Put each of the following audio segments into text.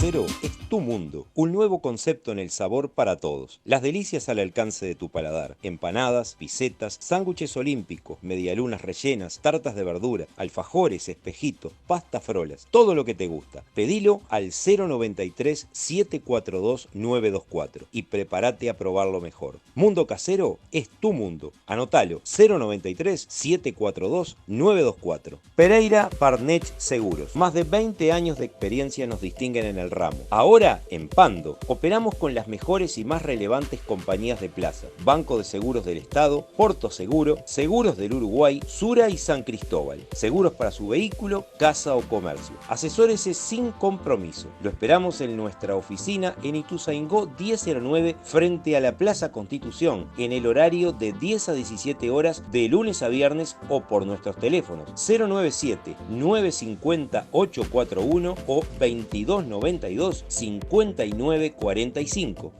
Casero es tu mundo, un nuevo concepto en el sabor para todos. Las delicias al alcance de tu paladar. Empanadas, pisetas, sándwiches olímpicos, medialunas rellenas, tartas de verdura, alfajores, espejitos, pasta frolas, todo lo que te gusta. Pedilo al 093-742-924 y prepárate a probarlo mejor. Mundo Casero es tu mundo. Anotalo, 093-742-924. Pereira Parnech Seguros. Más de 20 años de experiencia nos distinguen en el ramo. Ahora, en Pando, operamos con las mejores y más relevantes compañías de plaza. Banco de Seguros del Estado, Porto Seguro, Seguros del Uruguay, Sura y San Cristóbal. Seguros para su vehículo, casa o comercio. Asesórese sin compromiso. Lo esperamos en nuestra oficina en Ituzaingó 1009 frente a la Plaza Constitución, en el horario de 10 a 17 horas de lunes a viernes o por nuestros teléfonos 097-950-841 o 2292-5945.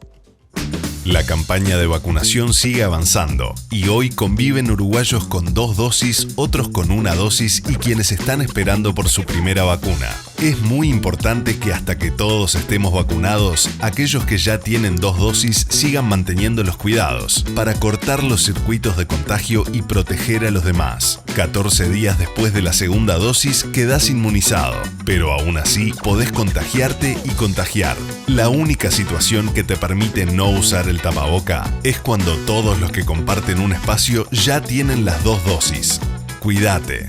La campaña de vacunación sigue avanzando y hoy conviven uruguayos con 2 dosis, otros con 1 dosis y quienes están esperando por su primera vacuna. Es muy importante que hasta que todos estemos vacunados, aquellos que ya tienen 2 dosis sigan manteniendo los cuidados para cortar los circuitos de contagio y proteger a los demás. 14 días después de la segunda dosis quedás inmunizado, pero aún así podés contagiarte y contagiar. La única situación que te permite no usar el tapaboca es cuando todos los que comparten un espacio ya tienen las 2 dosis. Cuídate.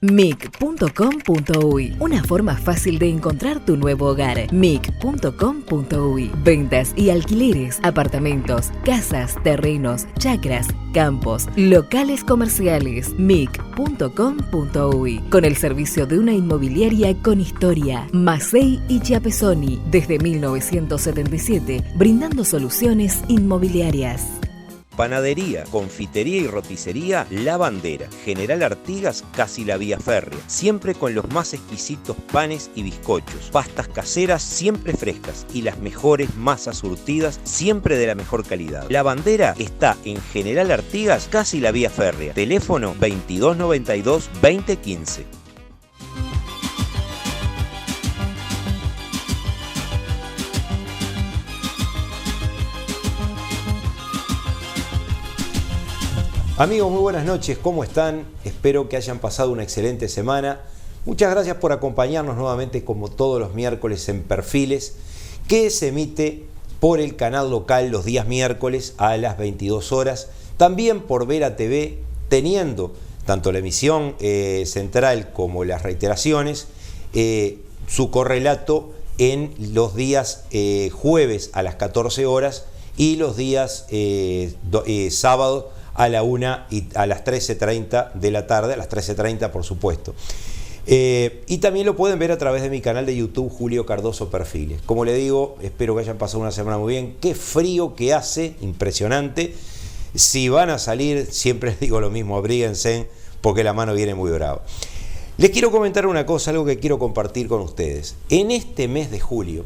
mic.com.uy, una forma fácil de encontrar tu nuevo hogar. mic.com.uy, ventas y alquileres, apartamentos, casas, terrenos, chacras, campos, locales comerciales. mic.com.uy, con el servicio de una inmobiliaria con historia. Massey y Chiapesoni, desde 1977, brindando soluciones inmobiliarias. Panadería, confitería y roticería La Bandera. General Artigas, casi la vía férrea. Siempre con los más exquisitos panes y bizcochos. Pastas caseras siempre frescas y las mejores masas surtidas siempre de la mejor calidad. La Bandera está en General Artigas, casi la vía férrea. Teléfono 2292-2015. Amigos, muy buenas noches, ¿cómo están? Espero que hayan pasado una excelente semana. Muchas gracias por acompañarnos nuevamente como todos los miércoles en Perfiles, que se emite por el canal local los días miércoles a las 22 horas. También por Vera TV, teniendo tanto la emisión central como las reiteraciones, su correlato en los días jueves a las 14 horas y los días sábados a la 1 y a las 13:30 de la tarde, a las 13:30 por supuesto. Y también lo pueden ver a través de mi canal de YouTube, Julio Cardoso Perfiles. Como le digo, espero que hayan pasado una semana muy bien. Qué frío que hace, impresionante. Si van a salir, siempre les digo lo mismo, abríguense porque la mano viene muy brava. Les quiero comentar una cosa, algo que quiero compartir con ustedes. En este mes de julio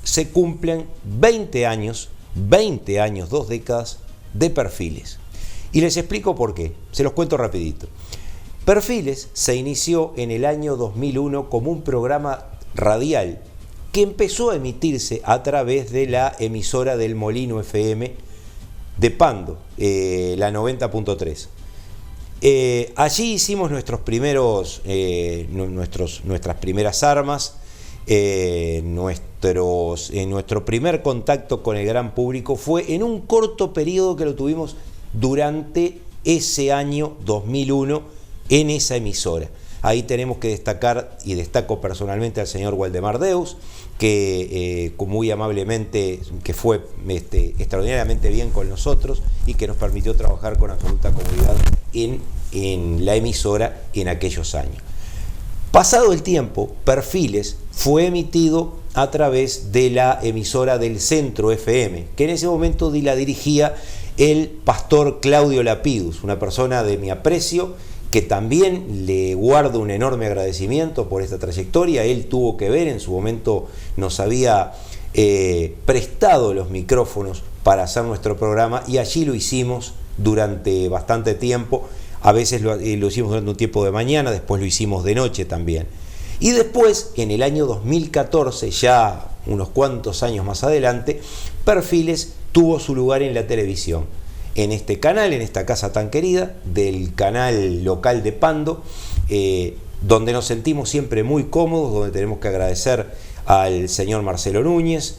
se cumplen 20 años, 2 décadas de Perfiles. Y les explico por qué, se los cuento rapidito. Perfiles se inició en el año 2001 como un programa radial que empezó a emitirse a través de la emisora del Molino FM de Pando, la 90.3. Allí hicimos nuestras primeras armas, nuestro primer contacto con el gran público fue en un corto periodo que lo tuvimos durante ese año 2001 en esa emisora. Ahí tenemos que destacar, y destaco personalmente al señor Waldemar Deus, que muy amablemente, que fue extraordinariamente bien con nosotros y que nos permitió trabajar con absoluta comodidad en la emisora en aquellos años. Pasado el tiempo, Perfiles fue emitido a través de la emisora del Centro FM, que en ese momento la dirigía el pastor Claudio Lapidus, una persona de mi aprecio, que también le guardo un enorme agradecimiento por esta trayectoria. Él tuvo que ver, en su momento nos había prestado los micrófonos para hacer nuestro programa y allí lo hicimos durante bastante tiempo, A veces lo hicimos durante un tiempo de mañana, después lo hicimos de noche también. Y después, en el año 2014, ya unos cuantos años más adelante, Perfiles tuvo su lugar en la televisión. En este canal, en esta casa tan querida, del canal local de Pando, donde nos sentimos siempre muy cómodos, donde tenemos que agradecer al señor Marcelo Núñez,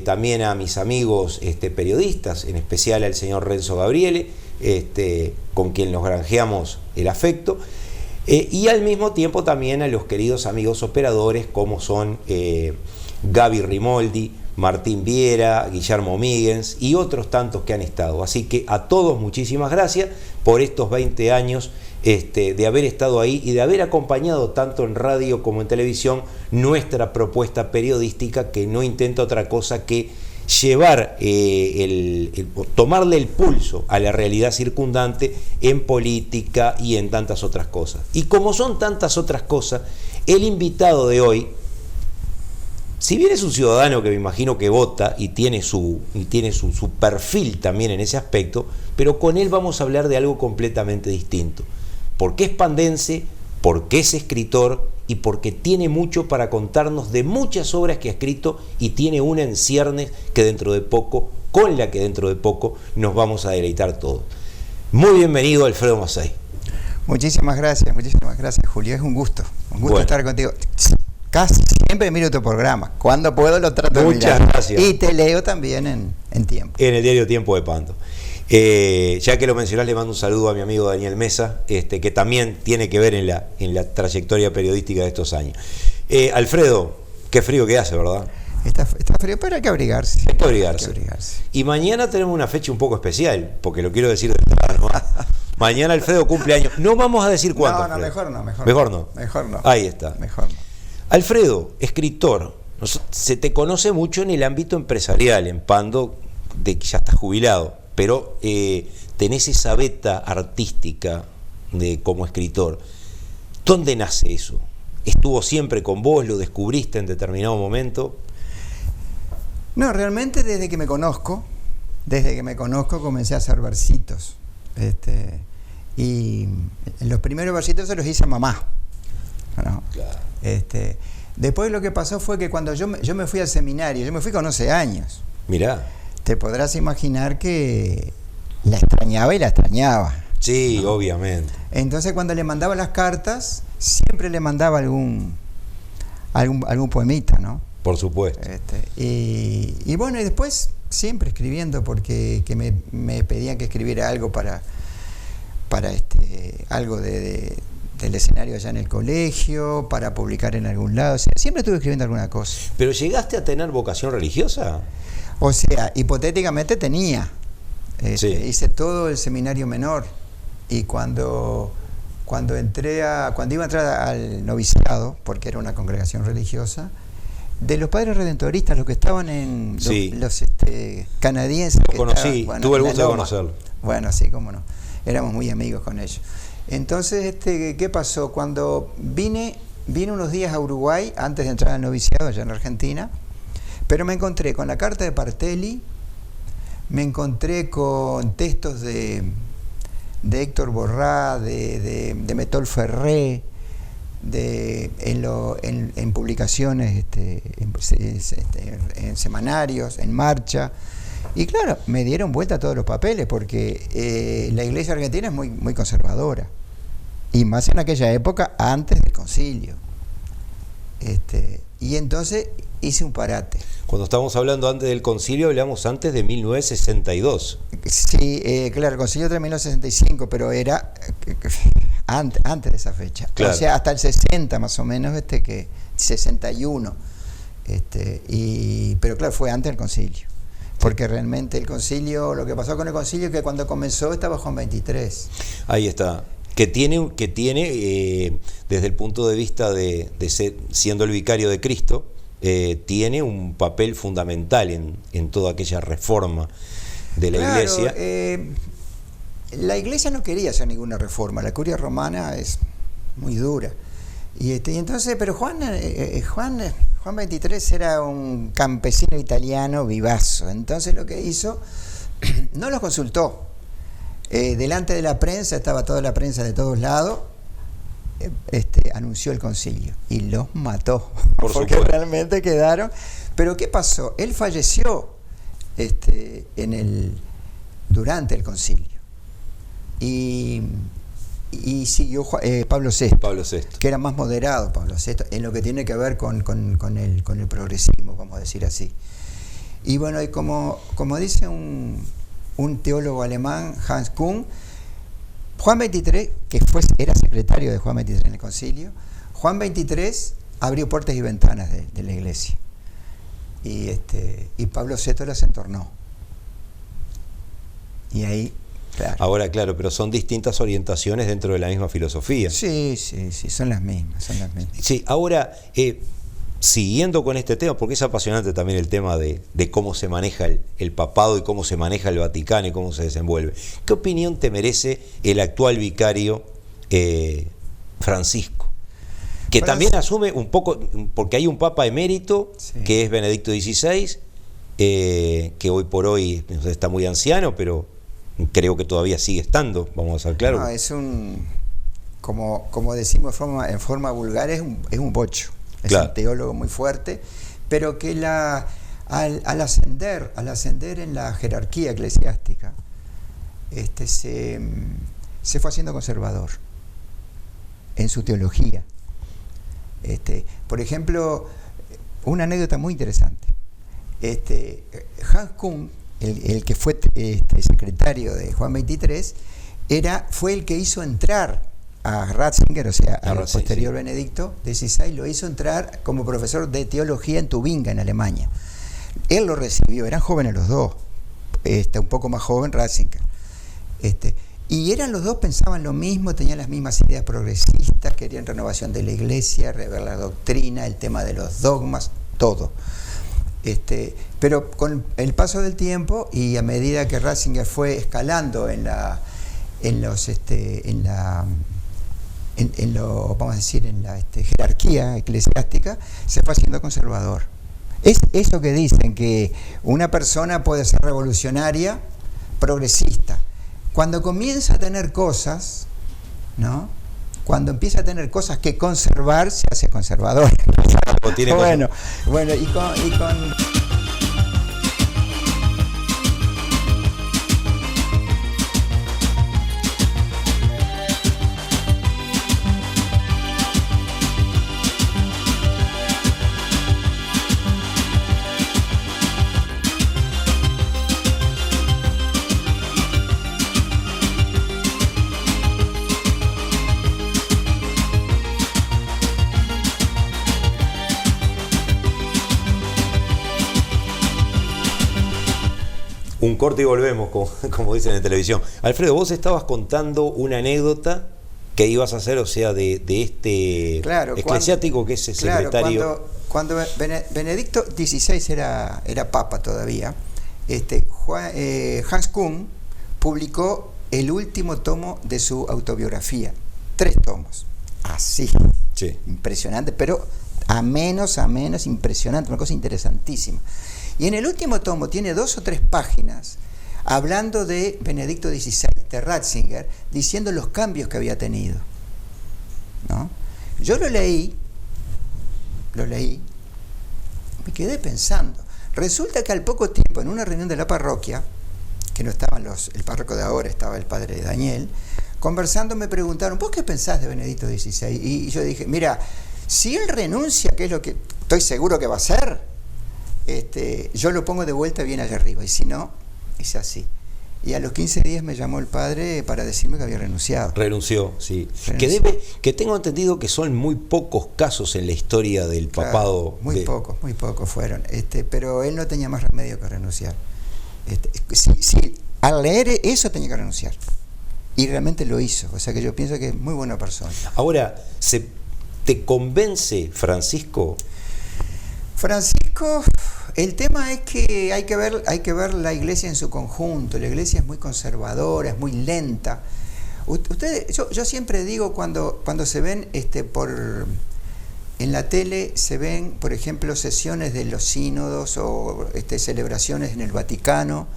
también a mis amigos periodistas, en especial al señor Renzo Gabriele, con quien nos granjeamos el afecto, y al mismo tiempo también a los queridos amigos operadores como son Gaby Rimoldi, Martín Viera, Guillermo Míguez y otros tantos que han estado. Así que a todos muchísimas gracias por estos 20 años de haber estado ahí y de haber acompañado tanto en radio como en televisión nuestra propuesta periodística, que no intenta otra cosa que llevar, tomarle el pulso a la realidad circundante en política y en tantas otras cosas. Y como son tantas otras cosas, el invitado de hoy, si bien es un ciudadano que me imagino que vota y tiene su perfil también en ese aspecto, pero con él vamos a hablar de algo completamente distinto. Porque es pandense, porque es escritor y porque tiene mucho para contarnos de muchas obras que ha escrito, y tiene una en ciernes que dentro de poco, con la que dentro de poco nos vamos a deleitar todos. Muy bienvenido, Alfredo Mazzei. Muchísimas gracias, Julio. Es un gusto estar contigo. Casi siempre miro tu programa. Cuando puedo lo trato de mirar. Muchas gracias. Y te leo también en Tiempo. En el diario Tiempo de Pando. Ya que lo mencionás, le mando un saludo a mi amigo Daniel Mesa, que también tiene que ver en la trayectoria periodística de estos años. Alfredo, qué frío que hace, ¿verdad? Está frío, pero hay que abrigarse. Hay que abrigarse. Y mañana tenemos una fecha un poco especial, porque lo quiero decir de entrada nomás. Mañana Alfredo cumple años. No vamos a decir cuánto. No, mejor no. Mejor no. Ahí está. Mejor no. Alfredo, escritor, se te conoce mucho en el ámbito empresarial, en Pando, de que ya estás jubilado, pero tenés esa beta artística como escritor. ¿Dónde nace eso? ¿Estuvo siempre con vos? ¿Lo descubriste en determinado momento? No, realmente desde que me conozco comencé a hacer versitos. Y los primeros versitos se los hice a mamá. ¿No? Claro. Después lo que pasó fue que cuando yo me fui al seminario, yo me fui con 11 años. Mirá. Te podrás imaginar que la extrañaba. Sí, ¿no? Obviamente. Entonces cuando le mandaba las cartas, siempre le mandaba algún poemita, ¿no? Por supuesto. Y bueno, y después siempre escribiendo, porque me pedían que escribiera algo para algo del escenario allá en el colegio, para publicar en algún lado. O sea, siempre estuve escribiendo alguna cosa. ¿Pero llegaste a tener vocación religiosa? O sea, hipotéticamente tenía. Sí. Hice todo el seminario menor, y cuando iba a entrar al noviciado, porque era una congregación religiosa, de los padres redentoristas, los que estaban en los canadienses. Lo conocí, tuve el gusto de conocerlo. Bueno, sí, cómo no. Éramos muy amigos con ellos. Entonces, ¿qué pasó? Cuando vine unos días a Uruguay, antes de entrar al noviciado allá en Argentina, pero me encontré con la carta de Partelli, me encontré con textos de Héctor Borrá, de Metol Ferré, en publicaciones, en semanarios, en Marcha. Y claro, me dieron vuelta todos los papeles, porque la iglesia argentina es muy, muy conservadora, y más en aquella época, antes del concilio. Y entonces hice un parate. Cuando estábamos hablando antes del concilio, hablamos antes de 1962. Sí, claro, el concilio de 1965, pero era antes de esa fecha. Claro. O sea, hasta el 60 más o menos, 61. Pero claro, fue antes del concilio. Porque realmente el concilio, lo que pasó con el concilio es que cuando comenzó estaba Juan 23. Ahí está. Que tiene desde el punto de vista de ser, siendo el vicario de Cristo, tiene un papel fundamental en toda aquella reforma de la iglesia. La iglesia no quería hacer ninguna reforma, la curia romana es muy dura. Y entonces, pero Juan 23 era un campesino italiano vivazo. Entonces lo que hizo, no los consultó. delante de la prensa, estaba toda la prensa de todos lados, anunció el concilio y los mató, Por porque supuesto. realmente quedaron. Pero ¿qué pasó? Él falleció durante el concilio y siguió Pablo VI, Pablo VI. que era más moderado Pablo VI, en lo que tiene que ver con el progresismo, vamos a decir así. Y bueno, y como dice un teólogo alemán, Hans Kuhn, Juan XXIII, era secretario de Juan XXIII en el concilio, Juan XXIII abrió puertas y ventanas de la iglesia. Y Pablo VI las entornó. Y ahí, claro. Ahora, claro, pero son distintas orientaciones dentro de la misma filosofía. Sí, son las mismas. Sí, ahora, siguiendo con este tema, porque es apasionante también el tema de cómo se maneja el papado y cómo se maneja el Vaticano y cómo se desenvuelve. ¿Qué opinión te merece el actual vicario Francisco? Que también asume un poco, porque hay un papa emérito, sí, que es Benedicto XVI, que hoy por hoy está muy anciano, pero creo que todavía sigue estando, vamos a ser claros. No, es como decimos en forma vulgar, es un bocho. Es claro, un teólogo muy fuerte, pero que al ascender en la jerarquía eclesiástica, se fue haciendo conservador en su teología. Por ejemplo, una anécdota muy interesante. Hans Kuhn, el que fue secretario de Juan XXIII, fue el que hizo entrar a Ratzinger, o sea, al posterior Benedicto XVI, lo hizo entrar como profesor de teología en Tubinga, en Alemania. Él lo recibió, eran jóvenes los dos, un poco más joven Ratzinger. Y los dos pensaban lo mismo, tenían las mismas ideas progresistas, querían renovación de la iglesia, rever la doctrina, el tema de los dogmas, todo. Pero con el paso del tiempo y a medida que Ratzinger fue escalando en la jerarquía eclesiástica, se fue haciendo conservador. Es eso que dicen, que una persona puede ser revolucionaria, progresista. Cuando comienza a tener cosas, ¿no? Cuando empieza a tener cosas que conservar, se hace conservador. Bueno, y con un corte y volvemos, como dicen en televisión. Alfredo, vos estabas contando una anécdota que ibas a hacer, o sea, de este eclesiástico que es el secretario. Claro, cuando Benedicto XVI era papa todavía, Hans Kuhn publicó el último tomo de su autobiografía, 3 tomos, así, sí, impresionante, pero a menos, impresionante, una cosa interesantísima. Y en el último tomo tiene 2 o 3 páginas hablando de Benedicto XVI, de Ratzinger, diciendo los cambios que había tenido, ¿no? Yo lo leí, me quedé pensando. Resulta que al poco tiempo, en una reunión de la parroquia, que no estaban el párroco de ahora, estaba el padre Daniel, conversando me preguntaron, ¿vos qué pensás de Benedicto XVI? Y yo dije, mira, si él renuncia, que es lo que estoy seguro que va a hacer, yo lo pongo de vuelta bien allá arriba, y si no, es así. Y a los 15 días me llamó el padre para decirme que había renunciado. Renunció, sí. Renunció. Que tengo entendido que son muy pocos casos en la historia del papado. Muy pocos fueron. Pero él no tenía más remedio que renunciar. Sí, al leer eso tenía que renunciar. Y realmente lo hizo. O sea que yo pienso que es muy buena persona. Ahora, ¿te convence Francisco? Francisco, el tema es que hay que ver la iglesia en su conjunto. La iglesia es muy conservadora, es muy lenta. Yo siempre digo, cuando se ven en la tele, se ven, por ejemplo, sesiones de los sínodos o celebraciones en el Vaticano,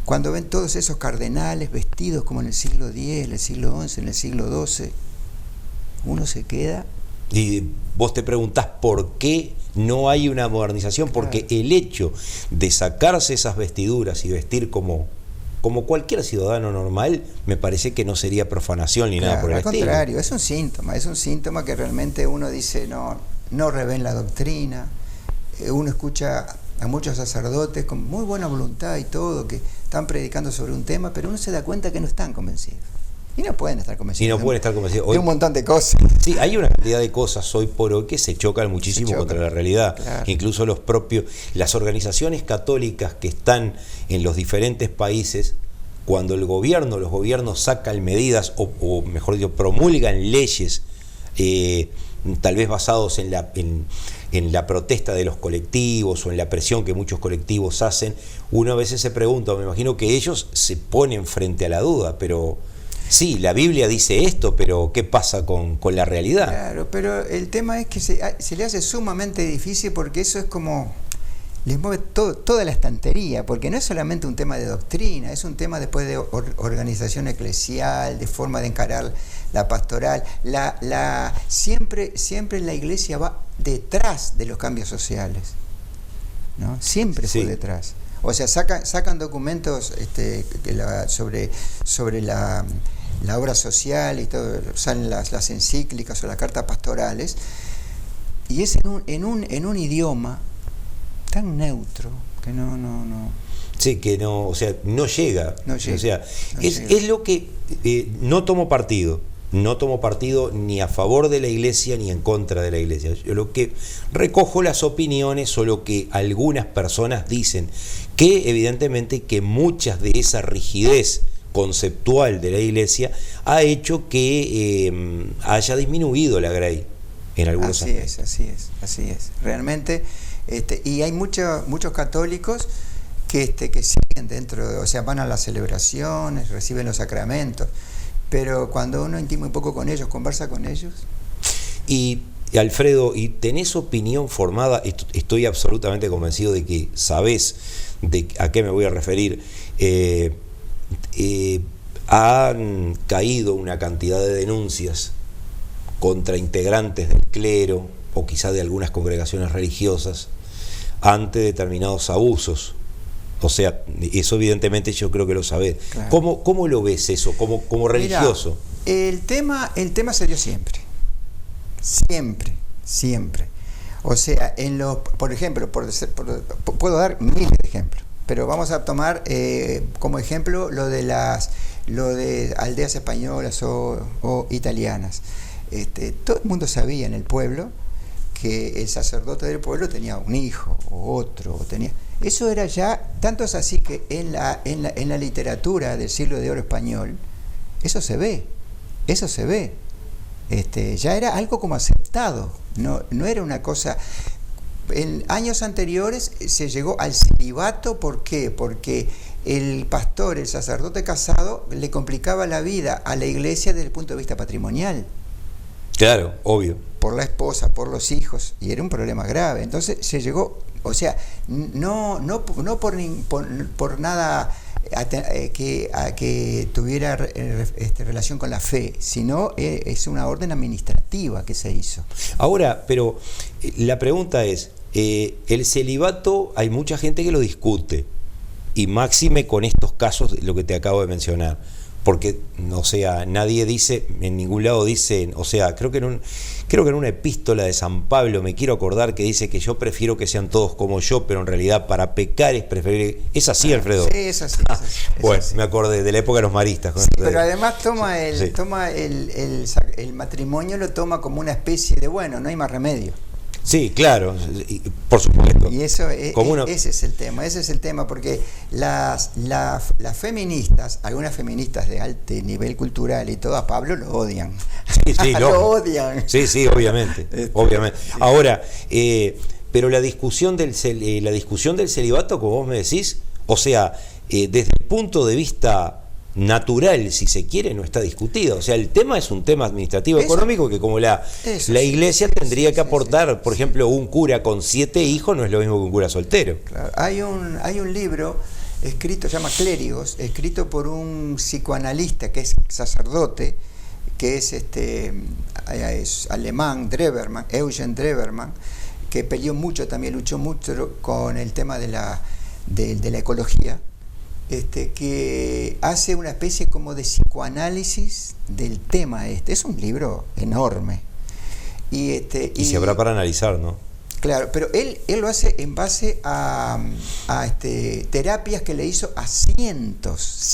cuando ven todos esos cardenales vestidos como en el siglo X, en el siglo XI, en el siglo XII, uno se queda... Y vos te preguntás por qué no hay una modernización, porque el hecho de sacarse esas vestiduras y vestir como cualquier ciudadano normal, me parece que no sería profanación ni nada por el estilo. Al contrario, es un síntoma que realmente uno dice, no revén la doctrina. Uno escucha a muchos sacerdotes con muy buena voluntad y todo, que están predicando sobre un tema, pero uno se da cuenta que no están convencidos. Y no pueden estar convencidos. Hoy, de un montón de cosas. Sí, hay una cantidad de cosas hoy por hoy que se chocan muchísimo contra la realidad. Claro. Incluso las organizaciones católicas que están en los diferentes países, cuando los gobiernos sacan medidas o mejor dicho, promulgan leyes tal vez basados en la protesta de los colectivos o en la presión que muchos colectivos hacen, uno a veces se pregunta, me imagino que ellos se ponen frente a la duda, pero sí, la Biblia dice esto, pero ¿qué pasa con la realidad? Claro, pero el tema es que se le hace sumamente difícil, porque eso es como... les mueve toda la estantería, porque no es solamente un tema de doctrina, es un tema después de organización eclesial, de forma de encarar la pastoral. Siempre la iglesia va detrás de los cambios sociales, ¿no? Siempre fue detrás. O sea, sacan documentos sobre la obra social y todo, salen las encíclicas o las cartas pastorales, y es en un idioma tan neutro que no. Sí, que no, o sea, no llega. No llega. O sea, No es llega. lo que no tomo partido ni a favor de la iglesia ni en contra de la iglesia. Yo lo que recojo las opiniones o lo que algunas personas dicen, que evidentemente que muchas de esa rigidez conceptual de la iglesia ha hecho que haya disminuido la Grey en algunos aspectos. Así es. Realmente, y hay muchos católicos que siguen dentro, o sea, van a las celebraciones, reciben los sacramentos, pero cuando uno intima un poco con ellos, conversa con ellos. Y Alfredo, ¿y tenés opinión formada? Estoy absolutamente convencido de que sabés de a qué me voy a referir. Han caído una cantidad de denuncias contra integrantes del clero o quizá de algunas congregaciones religiosas ante determinados abusos. O sea, eso evidentemente yo creo que lo sabés. Claro. ¿Cómo lo ves eso como religioso? Mirá, el tema se dio siempre. O sea, por ejemplo, puedo dar miles de ejemplos, pero vamos a tomar como ejemplo lo de aldeas españolas o italianas. Todo el mundo sabía en el pueblo que el sacerdote del pueblo tenía un hijo o otro, eso era ya, tanto es así que en la literatura del siglo de oro español, eso se ve. Ya era algo como aceptado, no era una cosa. En años anteriores se llegó al celibato. ¿Por qué? Porque el pastor, el sacerdote casado, le complicaba la vida a la iglesia desde el punto de vista patrimonial. Claro, obvio. Por la esposa, por los hijos, y era un problema grave. Entonces se llegó, o sea, no por nada que tuviera relación con la fe, sino es una orden administrativa que se hizo. Ahora, pero la pregunta es, el celibato hay mucha gente que lo discute, y máxime con estos casos, lo que te acabo de mencionar, porque, o sea, nadie dice, en ningún lado dice, o sea, creo que en una epístola de San Pablo me quiero acordar que dice que yo prefiero que sean todos como yo, pero en realidad para pecar es preferible. ¿Es así, Alfredo? Sí, es así. Bueno, me acordé de la época de los maristas. Sí, pero además toma el matrimonio, lo toma como una especie de, bueno, no hay más remedio. Sí, claro, por supuesto. Y eso ese es el tema, porque las feministas, algunas feministas de alto nivel cultural y todo, a Pablo lo odian. Sí, lo odian. Sí, obviamente. Obviamente. Ahora, pero la discusión del celibato, como vos me decís, o sea, desde el punto de vista natural, si se quiere, no está discutida. O sea, el tema es un tema administrativo económico que como la iglesia tendría que aportar, por ejemplo, un cura con 7 hijos no es lo mismo que un cura soltero. Claro. Hay un libro escrito, se llama Clérigos, escrito por un psicoanalista que es sacerdote, que es alemán, Drewermann, Eugen Drewermann, que luchó mucho con el tema de la ecología, que hace una especie como de psicoanálisis del tema este. Es un libro enorme. Y se habrá para analizar, ¿no? Claro, pero él lo hace en base a terapias que le hizo a cientos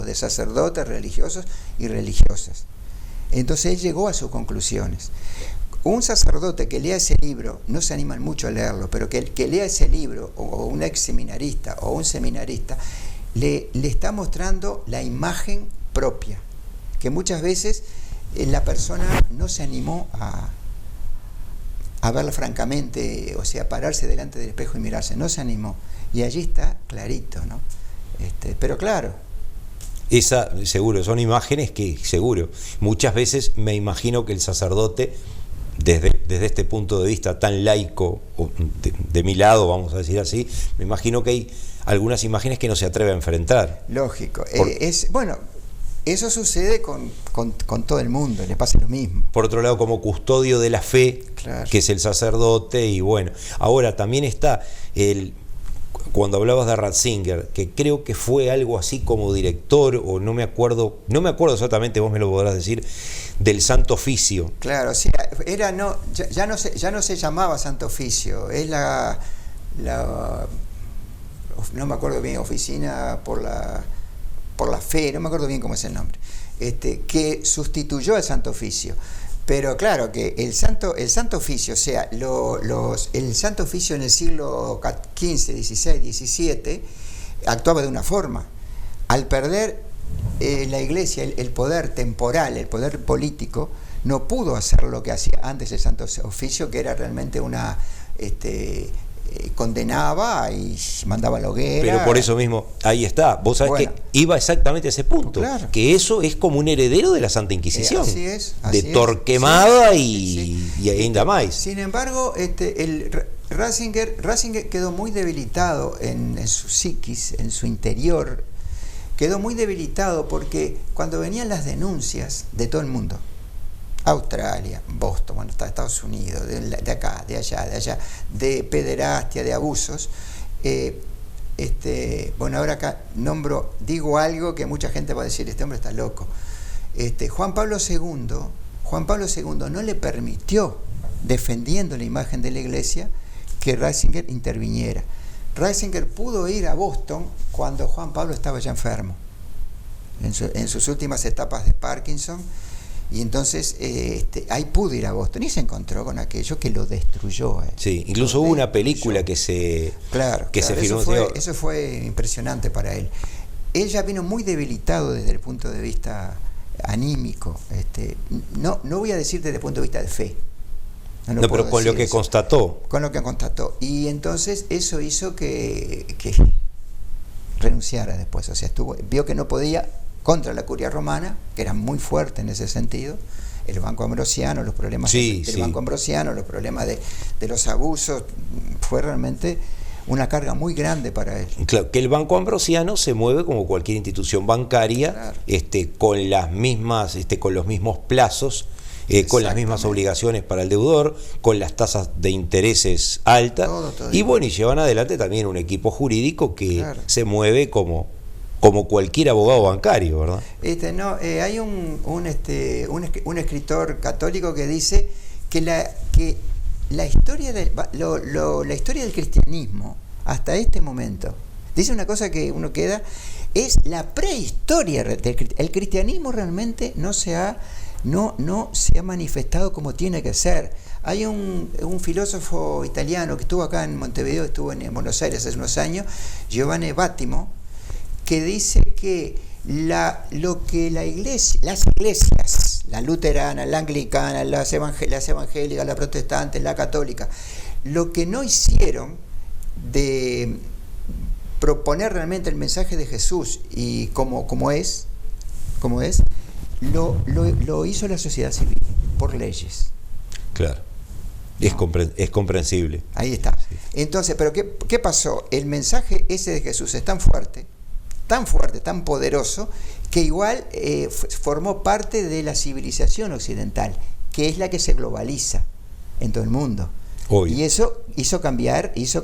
de sacerdotes religiosos y religiosas. Entonces él llegó a sus conclusiones. Un sacerdote que lea ese libro, no se animan mucho a leerlo, pero que lea ese libro, o un ex seminarista o un seminarista, le está mostrando la imagen propia, que muchas veces la persona no se animó a verla francamente, o sea, pararse delante del espejo y mirarse, no se animó. Y allí está clarito, ¿no? Pero claro. Seguro, son imágenes que, seguro, muchas veces me imagino que el sacerdote, desde este punto de vista tan laico, de mi lado, vamos a decir así, me imagino que hay algunas imágenes que no se atreve a enfrentar. Lógico. Bueno, eso sucede con todo el mundo, le pasa lo mismo. Por otro lado, como custodio de la fe, claro, que es el sacerdote, y bueno, ahora también está cuando hablabas de Ratzinger, que creo que fue algo así como director, o no me acuerdo exactamente, vos me lo podrás decir, del Santo Oficio. Claro, sí, ya no se llamaba Santo Oficio, es no me acuerdo bien, Oficina por la Fe, no me acuerdo bien cómo es el nombre, que sustituyó al Santo Oficio. Pero claro que el Santo Oficio, o sea, el Santo Oficio en el siglo XV, XVI, XVII, actuaba de una forma. Al perder la Iglesia el poder temporal, el poder político, no pudo hacer lo que hacía antes el Santo Oficio, que era realmente condenaba y mandaba a la hoguera. Pero por eso mismo, ahí está, vos sabés que iba exactamente a ese punto, claro, que eso es como un heredero de la Santa Inquisición, así de Torquemada y ainda más. Sin embargo, Ratzinger quedó muy debilitado en su psiquis, en su interior, quedó muy debilitado porque cuando venían las denuncias de todo el mundo, Australia, Boston, bueno, Estados Unidos, de acá, de allá, de pederastia, de abusos. Bueno, ahora acá digo algo que mucha gente va a decir, este hombre está loco. Juan Pablo II no le permitió, defendiendo la imagen de la Iglesia, que Ratzinger interviniera. Ratzinger pudo ir a Boston cuando Juan Pablo estaba ya enfermo, en sus últimas etapas de Parkinson. Y entonces ahí pudo ir a Boston y se encontró con aquello que lo destruyó. Sí, incluso hubo una película que se filmó. Eso fue impresionante para él. Él ya vino muy debilitado desde el punto de vista anímico. No voy a decir desde el punto de vista de fe. No, pero con lo que constató. Con lo que constató. Y entonces eso hizo que renunciara después. O sea, vio que no podía contra la curia romana, que era muy fuerte en ese sentido, el Banco Ambrosiano, los problemas del Banco Ambrosiano, los problemas de los abusos, fue realmente una carga muy grande para él. Claro, que el Banco Ambrosiano se mueve como cualquier institución bancaria, claro, con las mismas, con los mismos plazos, con las mismas obligaciones para el deudor, con las tasas de intereses altas, todo y bueno, y llevan adelante también un equipo jurídico que, claro, se mueve como cualquier abogado bancario, ¿verdad? Hay un escritor católico que dice que la historia del cristianismo hasta este momento, dice una cosa que uno queda, es la prehistoria el cristianismo realmente no se ha manifestado como tiene que ser. Hay un filósofo italiano que estuvo acá en Montevideo, estuvo en Buenos Aires hace unos años, Giovanni Vattimo, que dice que las iglesias, la luterana, la anglicana, las evangélicas, la protestante, la católica, lo que no hicieron de proponer realmente el mensaje de Jesús y como es, lo hizo la sociedad civil por leyes. Claro. Es comprensible. Ahí está. Sí. Entonces, pero ¿qué pasó? El mensaje ese de Jesús es tan fuerte, tan poderoso, que igual formó parte de la civilización occidental, que es la que se globaliza en todo el mundo. Obvio. Y eso hizo cambiar leyes,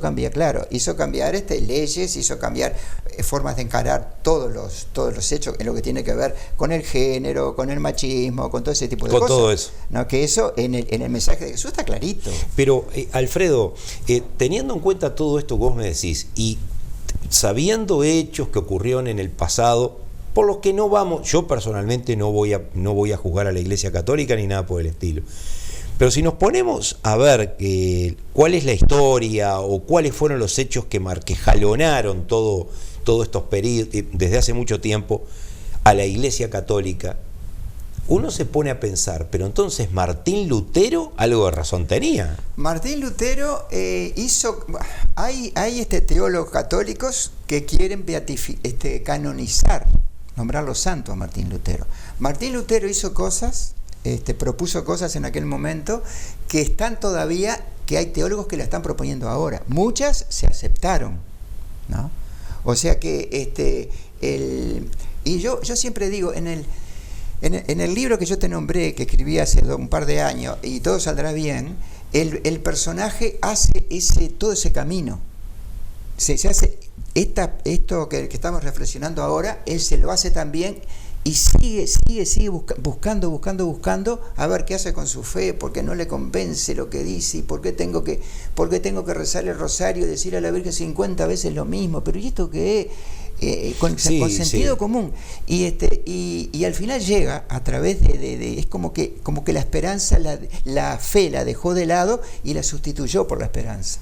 hizo cambiar formas de encarar todos los hechos en lo que tiene que ver con el género, con el machismo, con todo ese tipo de cosas. Con todo eso. ¿No? Que eso en el mensaje de Jesús está clarito. Pero, Alfredo, teniendo en cuenta todo esto que vos me decís, y sabiendo hechos que ocurrieron en el pasado, por los que no vamos, yo personalmente no voy a juzgar a la Iglesia Católica ni nada por el estilo. Pero si nos ponemos a ver cuál es la historia o cuáles fueron los hechos que jalonaron todos estos periodos desde hace mucho tiempo a la Iglesia Católica, uno se pone a pensar, pero entonces Martín Lutero algo de razón tenía. Martín Lutero hay teólogos católicos que quieren canonizar, nombrarlo santo a Martín Lutero. Martín Lutero hizo cosas, propuso cosas en aquel momento que están todavía, que hay teólogos que la están proponiendo ahora. Muchas se aceptaron, ¿no? O sea que y yo siempre digo, en el libro que yo te nombré, que escribí hace un par de años, y Todo saldrá bien, el personaje hace todo ese camino. Se hace esto que estamos reflexionando ahora, él se lo hace también. Y sigue buscando a ver qué hace con su fe, porque no le convence lo que dice, y por qué tengo que rezar el rosario y decir a la Virgen 50 veces lo mismo, pero ¿y esto qué es? Con sentido común. Y al final llega a través es como que la esperanza, la fe la dejó de lado y la sustituyó por la esperanza.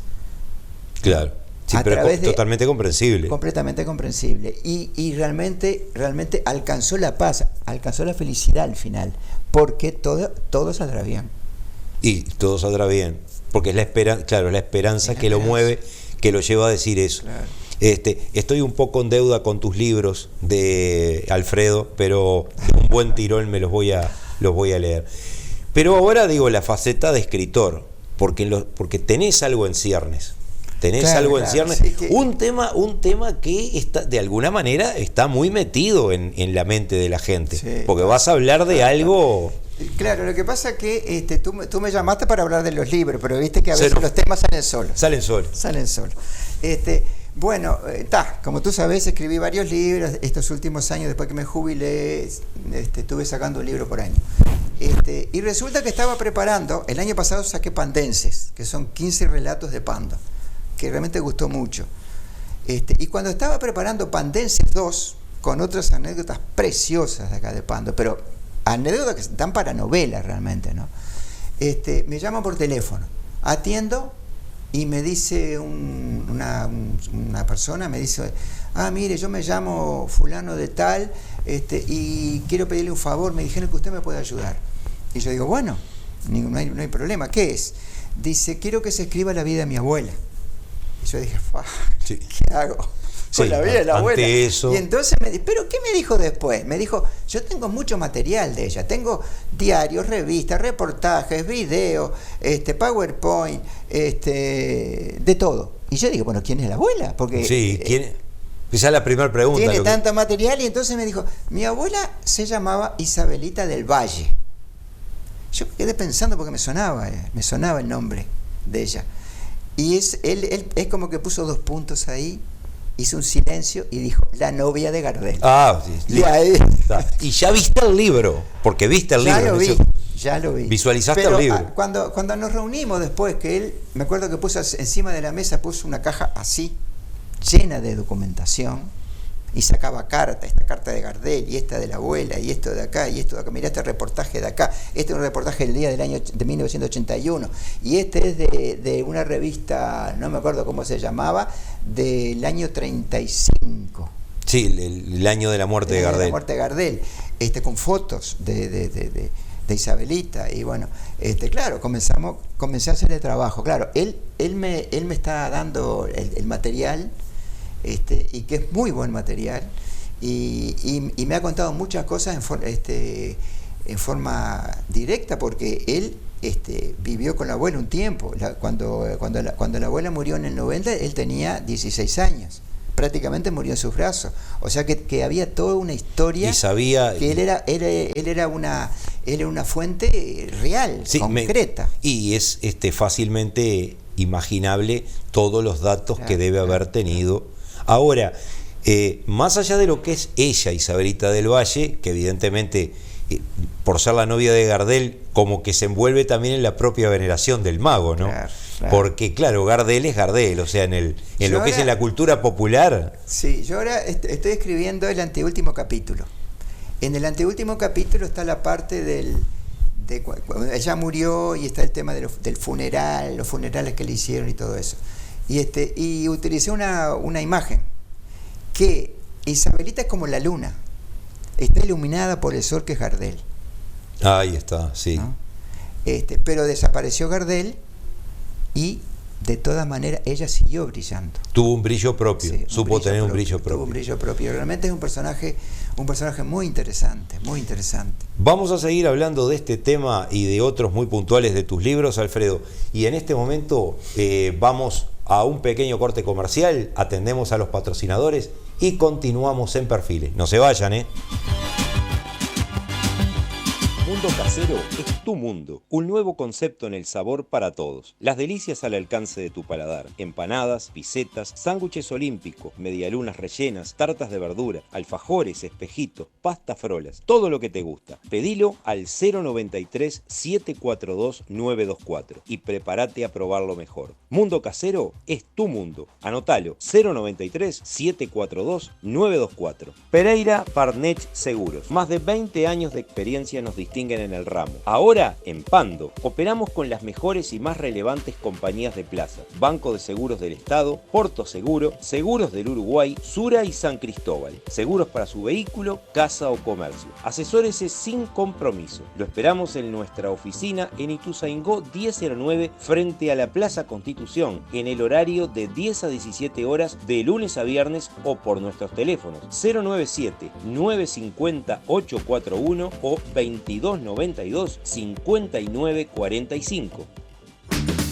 Claro. Sí, pero totalmente comprensible. Completamente comprensible. Y realmente alcanzó la paz, alcanzó la felicidad al final, porque todo saldrá bien. Y todo saldrá bien, porque es la esperanza que lo mueve, que lo lleva a decir eso. Claro. Estoy un poco en deuda con tus libros de Alfredo, pero de un buen tirón me los voy a leer. Pero ahora digo la faceta de escritor, porque tenés algo en ciernes. En ciernes, sí, un tema que está, de alguna manera está muy metido en la mente de la gente, sí, porque vas a hablar de algo. Claro, lo que pasa es que tú me llamaste para hablar de los libros, pero viste que a veces los temas salen solos. Bueno, como tú sabes, escribí varios libros estos últimos años. Después que me jubilé, estuve sacando un libro por año. Y resulta que estaba preparando, el año pasado saqué Pandenses, que son 15 relatos de Pando, que realmente gustó mucho. Y cuando estaba preparando Pandenses 2, con otras anécdotas preciosas de acá de Pando, pero anécdotas que dan para novelas realmente, ¿no? Me llaman por teléfono, atiendo y me dice una persona, me dice, mire, yo me llamo fulano de tal, y quiero pedirle un favor, me dijeron que usted me puede ayudar. Y yo digo, bueno, no hay problema, ¿qué es? Dice, quiero que se escriba la vida de mi abuela. Y yo dije, sí, ¿qué hago con la vida de la abuela? Eso. Y entonces ¿pero qué me dijo después? Me dijo, yo tengo mucho material de ella, tengo diarios, revistas, reportajes, videos, PowerPoint, de todo. Y yo digo, bueno, ¿quién es la abuela? Porque sí, ¿quién? Esa es la primera pregunta. Tiene tanto material. Y entonces me dijo, mi abuela se llamaba Isabelita del Valle. Yo quedé pensando porque me sonaba el nombre de ella. Y él es como que puso 2 puntos ahí, hizo un silencio y dijo, la novia de Gardel. Sí. Y ya viste el libro, porque viste el libro. Ya lo vi. Visualizaste el libro. Cuando nos reunimos después, que él, me acuerdo que puso encima de la mesa, puso una caja así, llena de documentación, y sacaba esta carta de Gardel, y esta de la abuela, y esto de acá, y esto de acá, mirá este reportaje de acá, este es un reportaje del día del año de 1981, y este es de una revista, no me acuerdo cómo se llamaba, del año 35. Sí, el año de la muerte de Gardel. De la muerte de Gardel, con fotos de Isabelita, y bueno, claro, comencé a hacer el trabajo. Claro, él me está dando el material, y que es muy buen material, y me ha contado muchas cosas en forma directa, porque él vivió con la abuela un tiempo. Cuando la abuela murió en el 90, él tenía 16 años. Prácticamente murió en sus brazos. O sea que había toda una historia. Y sabía que él era una fuente real, sí, concreta. Y es fácilmente imaginable todos los datos que debe haber tenido. Ahora, más allá de lo que es ella, Isabelita del Valle, que evidentemente por ser la novia de Gardel, como que se envuelve también en la propia veneración del mago, ¿no? Claro. Porque, claro, Gardel es Gardel, o sea, en lo que es en la cultura popular. Sí, yo ahora estoy escribiendo el anteúltimo capítulo. En el anteúltimo capítulo está la parte de cuando ella murió, y está el tema del funeral, los funerales que le hicieron y todo eso. Y utilicé una imagen, que Isabelita es como la luna, está iluminada por el sol, que es Gardel. Ahí está, sí. ¿No? Pero desapareció Gardel, y de todas maneras ella siguió brillando. Tuvo un brillo propio, sí, supo tener un brillo propio. Tuvo un brillo propio. Realmente es un personaje muy interesante, muy interesante. Vamos a seguir hablando de este tema y de otros muy puntuales de tus libros, Alfredo. Y en este momento vamos a un pequeño corte comercial, atendemos a los patrocinadores y continuamos en Perfiles. No se vayan, ¿eh? Mundo Casero es tu mundo, un nuevo concepto en el sabor para todos. Las delicias al alcance de tu paladar: empanadas, pisetas, sándwiches olímpicos, medialunas rellenas, tartas de verdura, alfajores, espejitos, pastas frolas, todo lo que te gusta. Pedilo al 093-742-924 y prepárate a probar lo mejor. Mundo Casero es tu mundo. Anotalo: 093-742-924. Pereira Parnech Seguros. Más de 20 años de experiencia nos distinguen en el ramo. Ahora, en Pando, operamos con las mejores y más relevantes compañías de plaza: Banco de Seguros del Estado, Porto Seguro, Seguros del Uruguay, Sura y San Cristóbal. Seguros para su vehículo, casa o comercio. Asesórese sin compromiso. Lo esperamos en nuestra oficina en Ituzaingó 1009, frente a la Plaza Constitución, en el horario de 10 a 17 horas de lunes a viernes, o por nuestros teléfonos 097-950-841 o 2292-5945.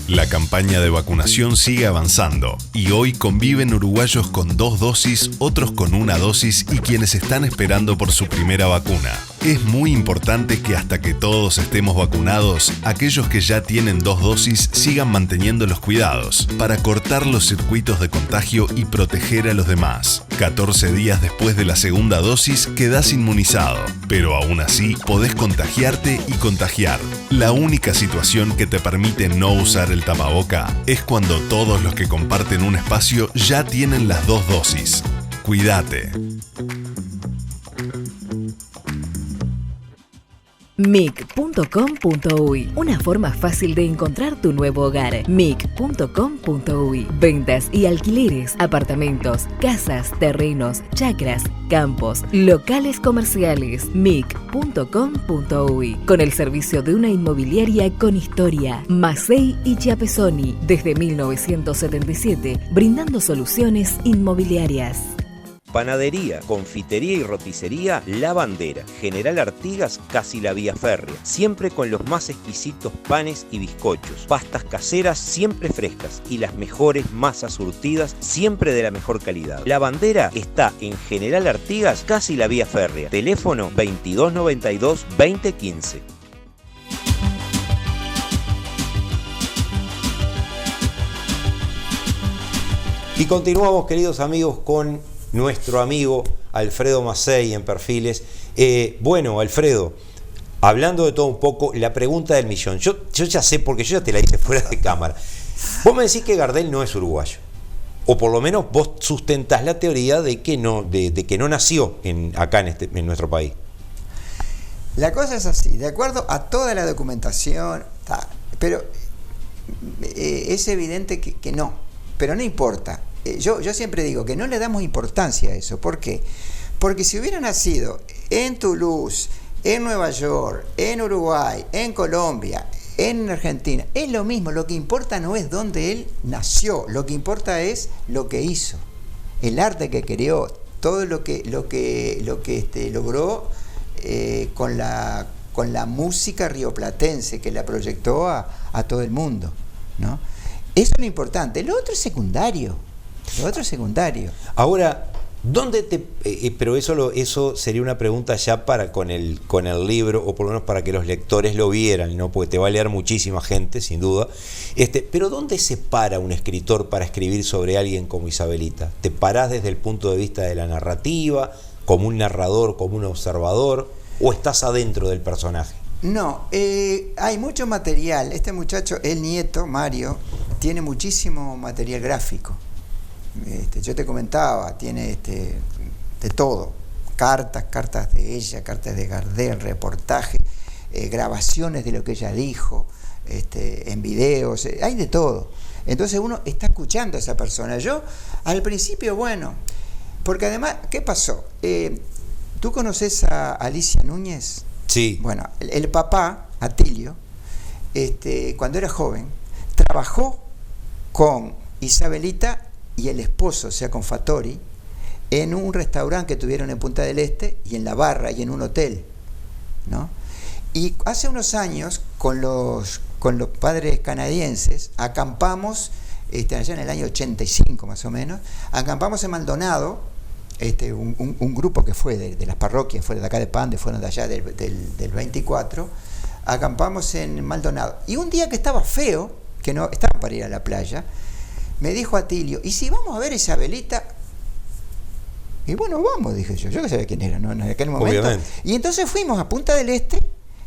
La campaña de vacunación sigue avanzando y hoy conviven uruguayos con 2 dosis, otros con 1 dosis y quienes están esperando por su primera vacuna. Es muy importante que hasta que todos estemos vacunados, aquellos que ya tienen 2 dosis sigan manteniendo los cuidados para cortar los circuitos de contagio y proteger a los demás. 14 días después de la segunda dosis quedás inmunizado, pero aún así podés contagiarte y contagiar. La única situación que te permite no usar el tapaboca es cuando todos los que comparten un espacio ya tienen las 2 dosis. Cuídate. mic.com.uy, una forma fácil de encontrar tu nuevo hogar. mic.com.uy, ventas y alquileres, apartamentos, casas, terrenos, chacras, campos, locales comerciales. mic.com.uy, con el servicio de una inmobiliaria con historia. Massey y Chiapesoni, desde 1977, brindando soluciones inmobiliarias. Panadería, confitería y roticería La Bandera, General Artigas, casi la vía férrea, siempre con los más exquisitos panes y bizcochos, pastas caseras siempre frescas y las mejores masas surtidas siempre de la mejor calidad. La Bandera está en General Artigas, casi la vía férrea, teléfono 2292-2015. Y continuamos, queridos amigos, con nuestro amigo Alfredo Massey en Perfiles. Bueno, Alfredo, hablando de todo un poco, la pregunta del millón. Yo ya sé, porque yo ya te la hice fuera de cámara. Vos me decís que Gardel no es uruguayo, o por lo menos vos sustentás la teoría de que no nació acá en nuestro país. La cosa es así, de acuerdo a toda la documentación, pero es evidente que no, pero no importa. Yo siempre digo que no le damos importancia a eso. ¿Por qué? Porque si hubiera nacido en Toulouse, en Nueva York, en Uruguay, en Colombia, en Argentina, es lo mismo. Lo que importa no es dónde él nació, lo que importa es lo que hizo, el arte que creó, todo lo que logró con la con la música rioplatense que la proyectó a todo el mundo, ¿no? Eso es lo importante. Lo otro es secundario. Ahora, ¿dónde pero eso sería una pregunta ya para con el libro, o por lo menos para que los lectores lo vieran, ¿no? Porque te va a leer muchísima gente, sin duda. Pero ¿dónde se para un escritor para escribir sobre alguien como Isabelita? ¿Te parás desde el punto de vista de la narrativa, como un narrador, como un observador, o estás adentro del personaje? No, hay mucho material. Este muchacho, el nieto, Mario, tiene muchísimo material gráfico. Yo te comentaba, tiene de todo, cartas de ella, cartas de Gardel, reportajes, grabaciones de lo que ella dijo, en videos, hay de todo. Entonces uno está escuchando a esa persona. Yo al principio, bueno, porque además, ¿qué pasó? ¿Tú conoces a Alicia Núñez? Sí. Bueno, el papá, Atilio, cuando era joven, trabajó con Isabelita y el esposo, o sea, con Fattori, en un restaurante que tuvieron en Punta del Este, y en La Barra, y en un hotel, ¿no? Y hace unos años, con los padres canadienses, acampamos, allá en el año 85 más o menos, acampamos en Maldonado, un grupo que fue de las parroquias, fue de acá de Pande, fueron de allá del 24, acampamos en Maldonado. Y un día que estaba feo, que no estaba para ir a la playa, me dijo Atilio, ¿y si vamos a ver a Isabelita? Y bueno, vamos, dije yo que sabía quién era, ¿no? En aquel momento. Obviamente. Y entonces fuimos a Punta del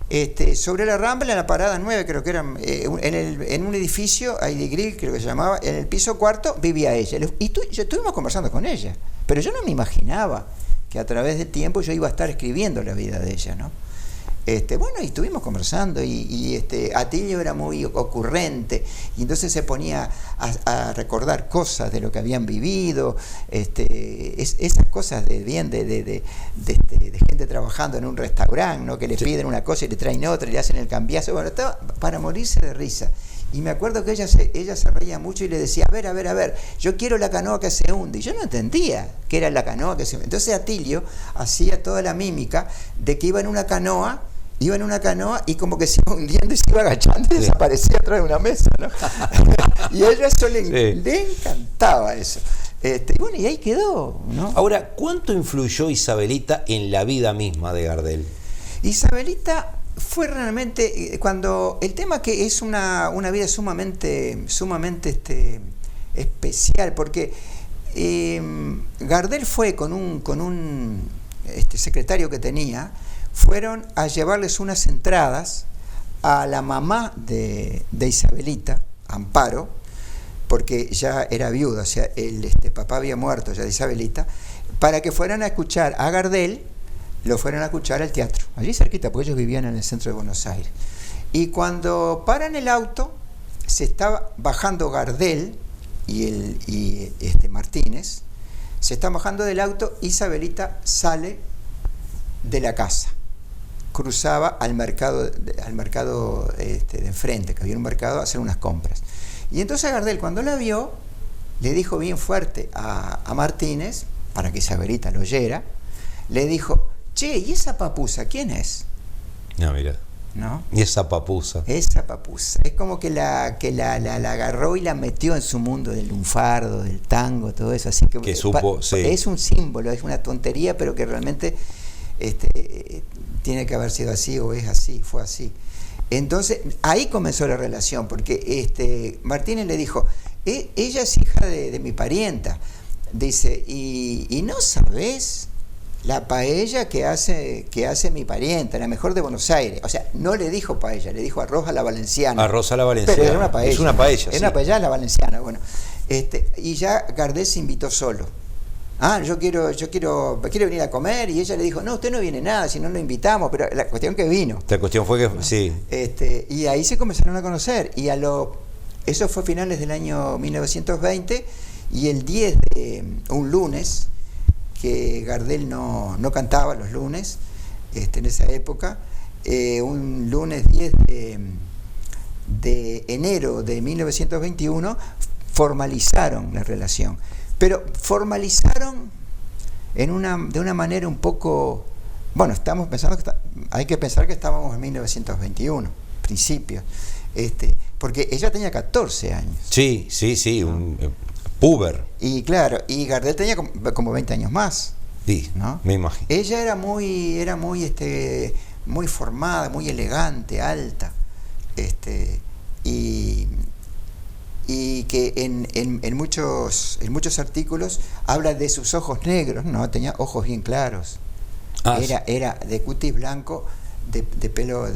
Este, sobre la Rambla, en la parada 9, creo que era, en un edificio, Heidi Grill, creo que se llamaba, en el piso 4 vivía ella. Y estuvimos conversando con ella, pero yo no me imaginaba que a través del tiempo yo iba a estar escribiendo la vida de ella, ¿no? Bueno, y estuvimos conversando, y Atilio era muy ocurrente, y entonces se ponía a recordar cosas de lo que habían vivido, esas cosas de gente trabajando en un restaurante, ¿no? Que le piden una cosa y le traen otra y le hacen el cambiazo. Bueno, estaba para morirse de risa. Y me acuerdo que ella se reía mucho y le decía, a ver, yo quiero la canoa que se hunde. Y yo no entendía qué era la canoa que se hunde. Entonces Atilio hacía toda la mímica de que iba en una canoa y como que se iba hundiendo y se iba agachando y desaparecía atrás de una mesa, ¿no? Y a ella eso le encantaba eso. Y bueno, y ahí quedó, ¿no? Ahora, ¿cuánto influyó Isabelita en la vida misma de Gardel? Isabelita fue realmente, cuando el tema que es una vida sumamente especial, porque Gardel fue con un secretario que tenía, fueron a llevarles unas entradas a la mamá de Isabelita, Amparo, porque ya era viuda, o sea, el papá había muerto ya de Isabelita, para que fueran a escuchar a Gardel, lo fueron a escuchar al teatro, allí cerquita, porque ellos vivían en el centro de Buenos Aires. Y cuando paran el auto, se estaba bajando Gardel y Martínez, se están bajando del auto, Isabelita sale de la casa, cruzaba al mercado de enfrente, que había un mercado, a hacer unas compras. Y entonces Gardel, cuando la vio, le dijo bien fuerte a Martínez, para que Isabelita lo oyera, le dijo, che, ¿y esa papusa quién es? No, mira. ¿No? ¿Y esa papusa? Esa papusa. Es como que la agarró y la metió en su mundo del lunfardo, del tango, todo eso. Así que supo, sí. Es un símbolo, es una tontería, pero que realmente tiene que haber sido así, o es así, fue así. Entonces, ahí comenzó la relación, porque Martínez le dijo, ella es hija de mi parienta. Dice, y no sabés la paella que hace mi parienta, la mejor de Buenos Aires. O sea, no le dijo paella, le dijo arroz a la valenciana. Arroz a la valenciana. Pero era una paella. Es una paella, Era una paella a la valenciana, bueno. Y ya Gardel se invitó solo. Yo quiero venir a comer, y ella le dijo, no, usted no viene nada, si no lo invitamos, pero la cuestión que vino. La cuestión fue que, sí. Y ahí se comenzaron a conocer, y eso fue a finales del año 1920, y el 10 de un lunes, que Gardel no cantaba los lunes, en esa época, un lunes 10 de enero de 1921, formalizaron la relación. Pero formalizaron de una manera un poco Bueno, estamos pensando hay que pensar que estábamos en 1921, principios, porque ella tenía 14 años. Sí, un puber. Y claro, y Gardel tenía como 20 años más. Sí, ¿no? me imagino. Ella era muy formada, muy elegante, alta, y que en muchos artículos habla de sus ojos negros, ¿no? Tenía ojos bien claros. Era de cutis blanco, de pelo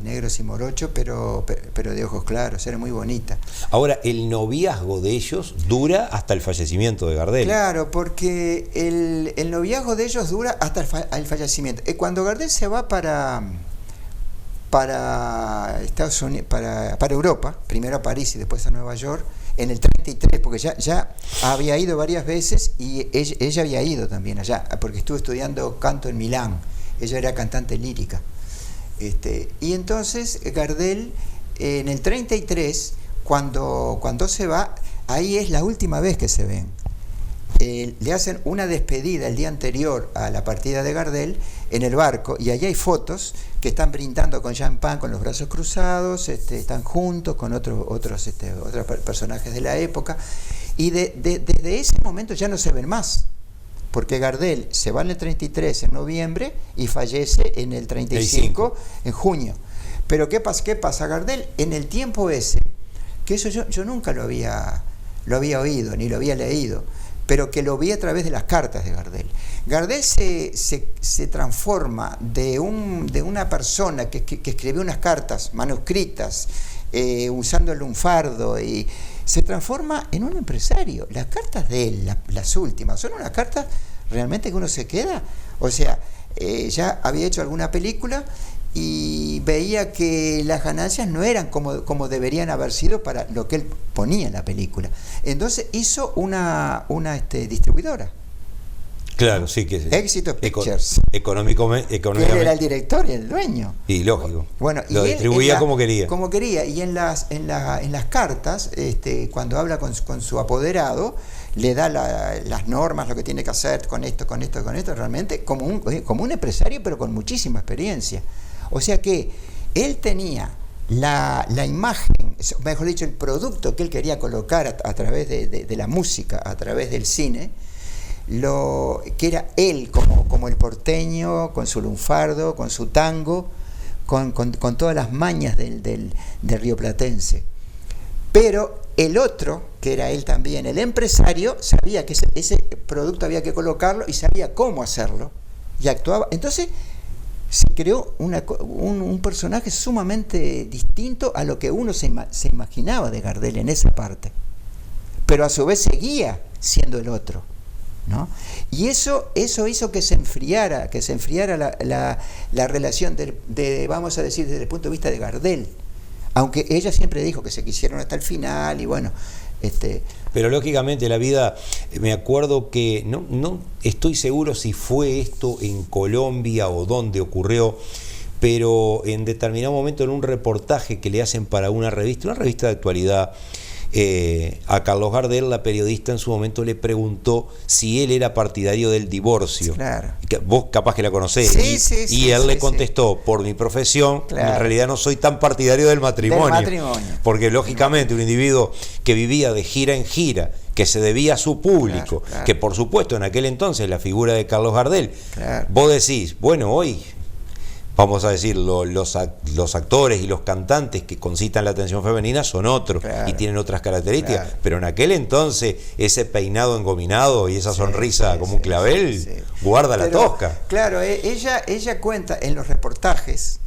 negro y morocho, pero de ojos claros, era muy bonita. Ahora, el noviazgo de ellos dura hasta el fallecimiento de Gardel. Claro, porque el noviazgo de ellos dura hasta el fallecimiento. Cuando Gardel se va para Estados Unidos, para Europa, primero a París y después a Nueva York, en el 33, porque ya había ido varias veces y ella había ido también allá, porque estuvo estudiando canto en Milán. Ella era cantante lírica. Y entonces Gardel, en el 33, cuando se va, ahí es la última vez que se ven. Le hacen una despedida el día anterior a la partida de Gardel en el barco, y allí hay fotos que están brindando con champán, con los brazos cruzados, están juntos con otros personajes de la época, y desde ese momento ya no se ven más, porque Gardel se va en el 33 en noviembre y fallece en el 35 en junio. Pero ¿qué pasa? Gardel, en el tiempo ese, que eso yo nunca lo había oído ni lo había leído, pero que lo vi a través de las cartas de Gardel. Gardel se transforma de una persona que escribió unas cartas manuscritas, usando el lunfardo, y se transforma en un empresario. Las cartas de él, las últimas, son unas cartas realmente que uno se queda. O sea, ya había hecho alguna película y veía que las ganancias no eran como deberían haber sido para lo que él ponía en la película. Entonces hizo una distribuidora. Claro, sí, que Éxito Pictures. Económicamente. Que él era el director y el dueño. Y lógico. Bueno, lo distribuía como quería. Como quería. Y en las cartas, cuando habla con su apoderado, le da las normas, lo que tiene que hacer con esto, realmente como un empresario, pero con muchísima experiencia. O sea que él tenía la imagen, mejor dicho, el producto que él quería colocar a través de la música, a través del cine, que era él como el porteño, con su lunfardo, con su tango, con todas las mañas del rioplatense. Pero el otro, que era él también, el empresario, sabía que ese producto había que colocarlo y sabía cómo hacerlo, y actuaba. Entonces se creó un personaje sumamente distinto a lo que uno se imaginaba de Gardel en esa parte, pero a su vez seguía siendo el otro, ¿no? Y eso hizo que se enfriara la relación vamos a decir, desde el punto de vista de Gardel, aunque ella siempre dijo que se quisieron hasta el final, y bueno, pero lógicamente la vida, me acuerdo que no estoy seguro si fue esto en Colombia o dónde ocurrió, pero en determinado momento en un reportaje que le hacen para una revista de actualidad, a Carlos Gardel, la periodista en su momento le preguntó si él era partidario del divorcio. Claro. Vos capaz que la conocés. Sí, él le contestó, por mi profesión, claro, en realidad no soy tan partidario del matrimonio. Porque lógicamente un individuo que vivía de gira en gira, que se debía a su público, claro, que por supuesto en aquel entonces la figura de Carlos Gardel, claro, vos decís, bueno, hoy vamos a decir, los actores y los cantantes que concitan la atención femenina son otros, claro, y tienen otras características, claro, pero en aquel entonces ese peinado engominado y esa sonrisa como un clavel, guarda la tosca. Claro, ella cuenta en los reportajes,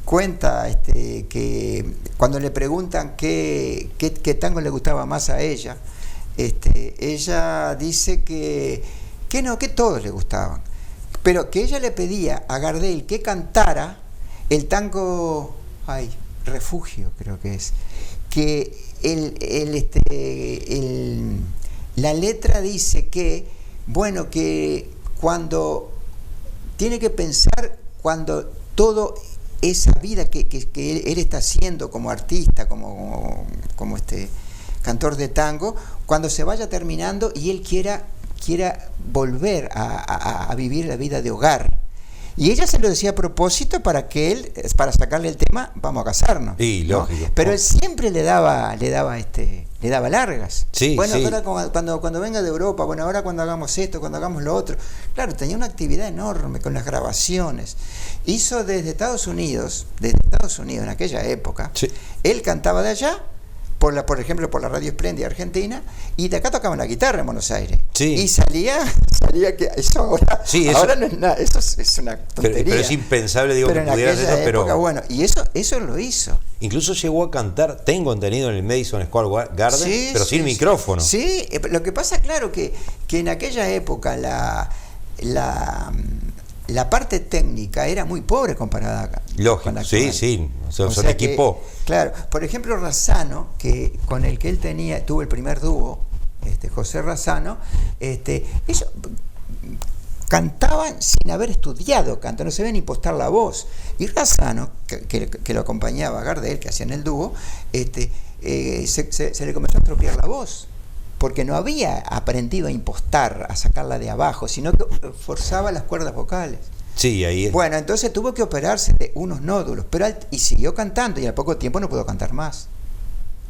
que cuando le preguntan qué tango le gustaba más a ella, ella dice que todos le gustaban, pero que ella le pedía a Gardel que cantara el tango Refugio, creo que es, que la letra dice que cuando tiene que pensar, cuando todo esa vida que él está haciendo como artista, como cantor de tango, cuando se vaya terminando y él quiera volver a vivir la vida de hogar, Y ella se lo decía a propósito para sacarle el tema, vamos a casarnos. Sí, ¿no? lógico. Pero él siempre le daba largas. Sí, bueno, sí. ahora cuando venga de Europa, bueno, ahora cuando hagamos esto, cuando hagamos lo otro. Claro, tenía una actividad enorme con las grabaciones. Hizo desde Estados Unidos en aquella época, Sí. él cantaba de allá, por ejemplo, por la Radio Espléndida Argentina, y de acá tocaban la guitarra en Buenos Aires. Sí. Y salía que eso ahora, Sí, eso- ahora no es nada, eso es una tontería. Pero es impensable, digo, Pero que en pudieras aquella eso, pero época, bueno, y eso lo hizo. incluso llegó a cantar, tengo entendido, en el Madison Square Garden, Sí, pero sí, sin micrófono. Sí, lo que pasa, claro, que en aquella época la parte técnica era muy pobre comparada con Lógico, la sí, actual. sí, O se sea te equipó. Claro, por ejemplo, Razzano, que con el que él tuvo el primer dúo, José Razzano, ellos cantaban sin haber estudiado canto, no se ven impostar la voz. Y Razzano, que lo acompañaba a Gardel, que hacían el dúo, se le comenzó a estropear la voz, porque no había aprendido a impostar, a sacarla de abajo, sino que forzaba las cuerdas vocales. Sí, ahí es. Bueno, entonces tuvo que operarse de unos nódulos, y siguió cantando, y al poco tiempo no pudo cantar más.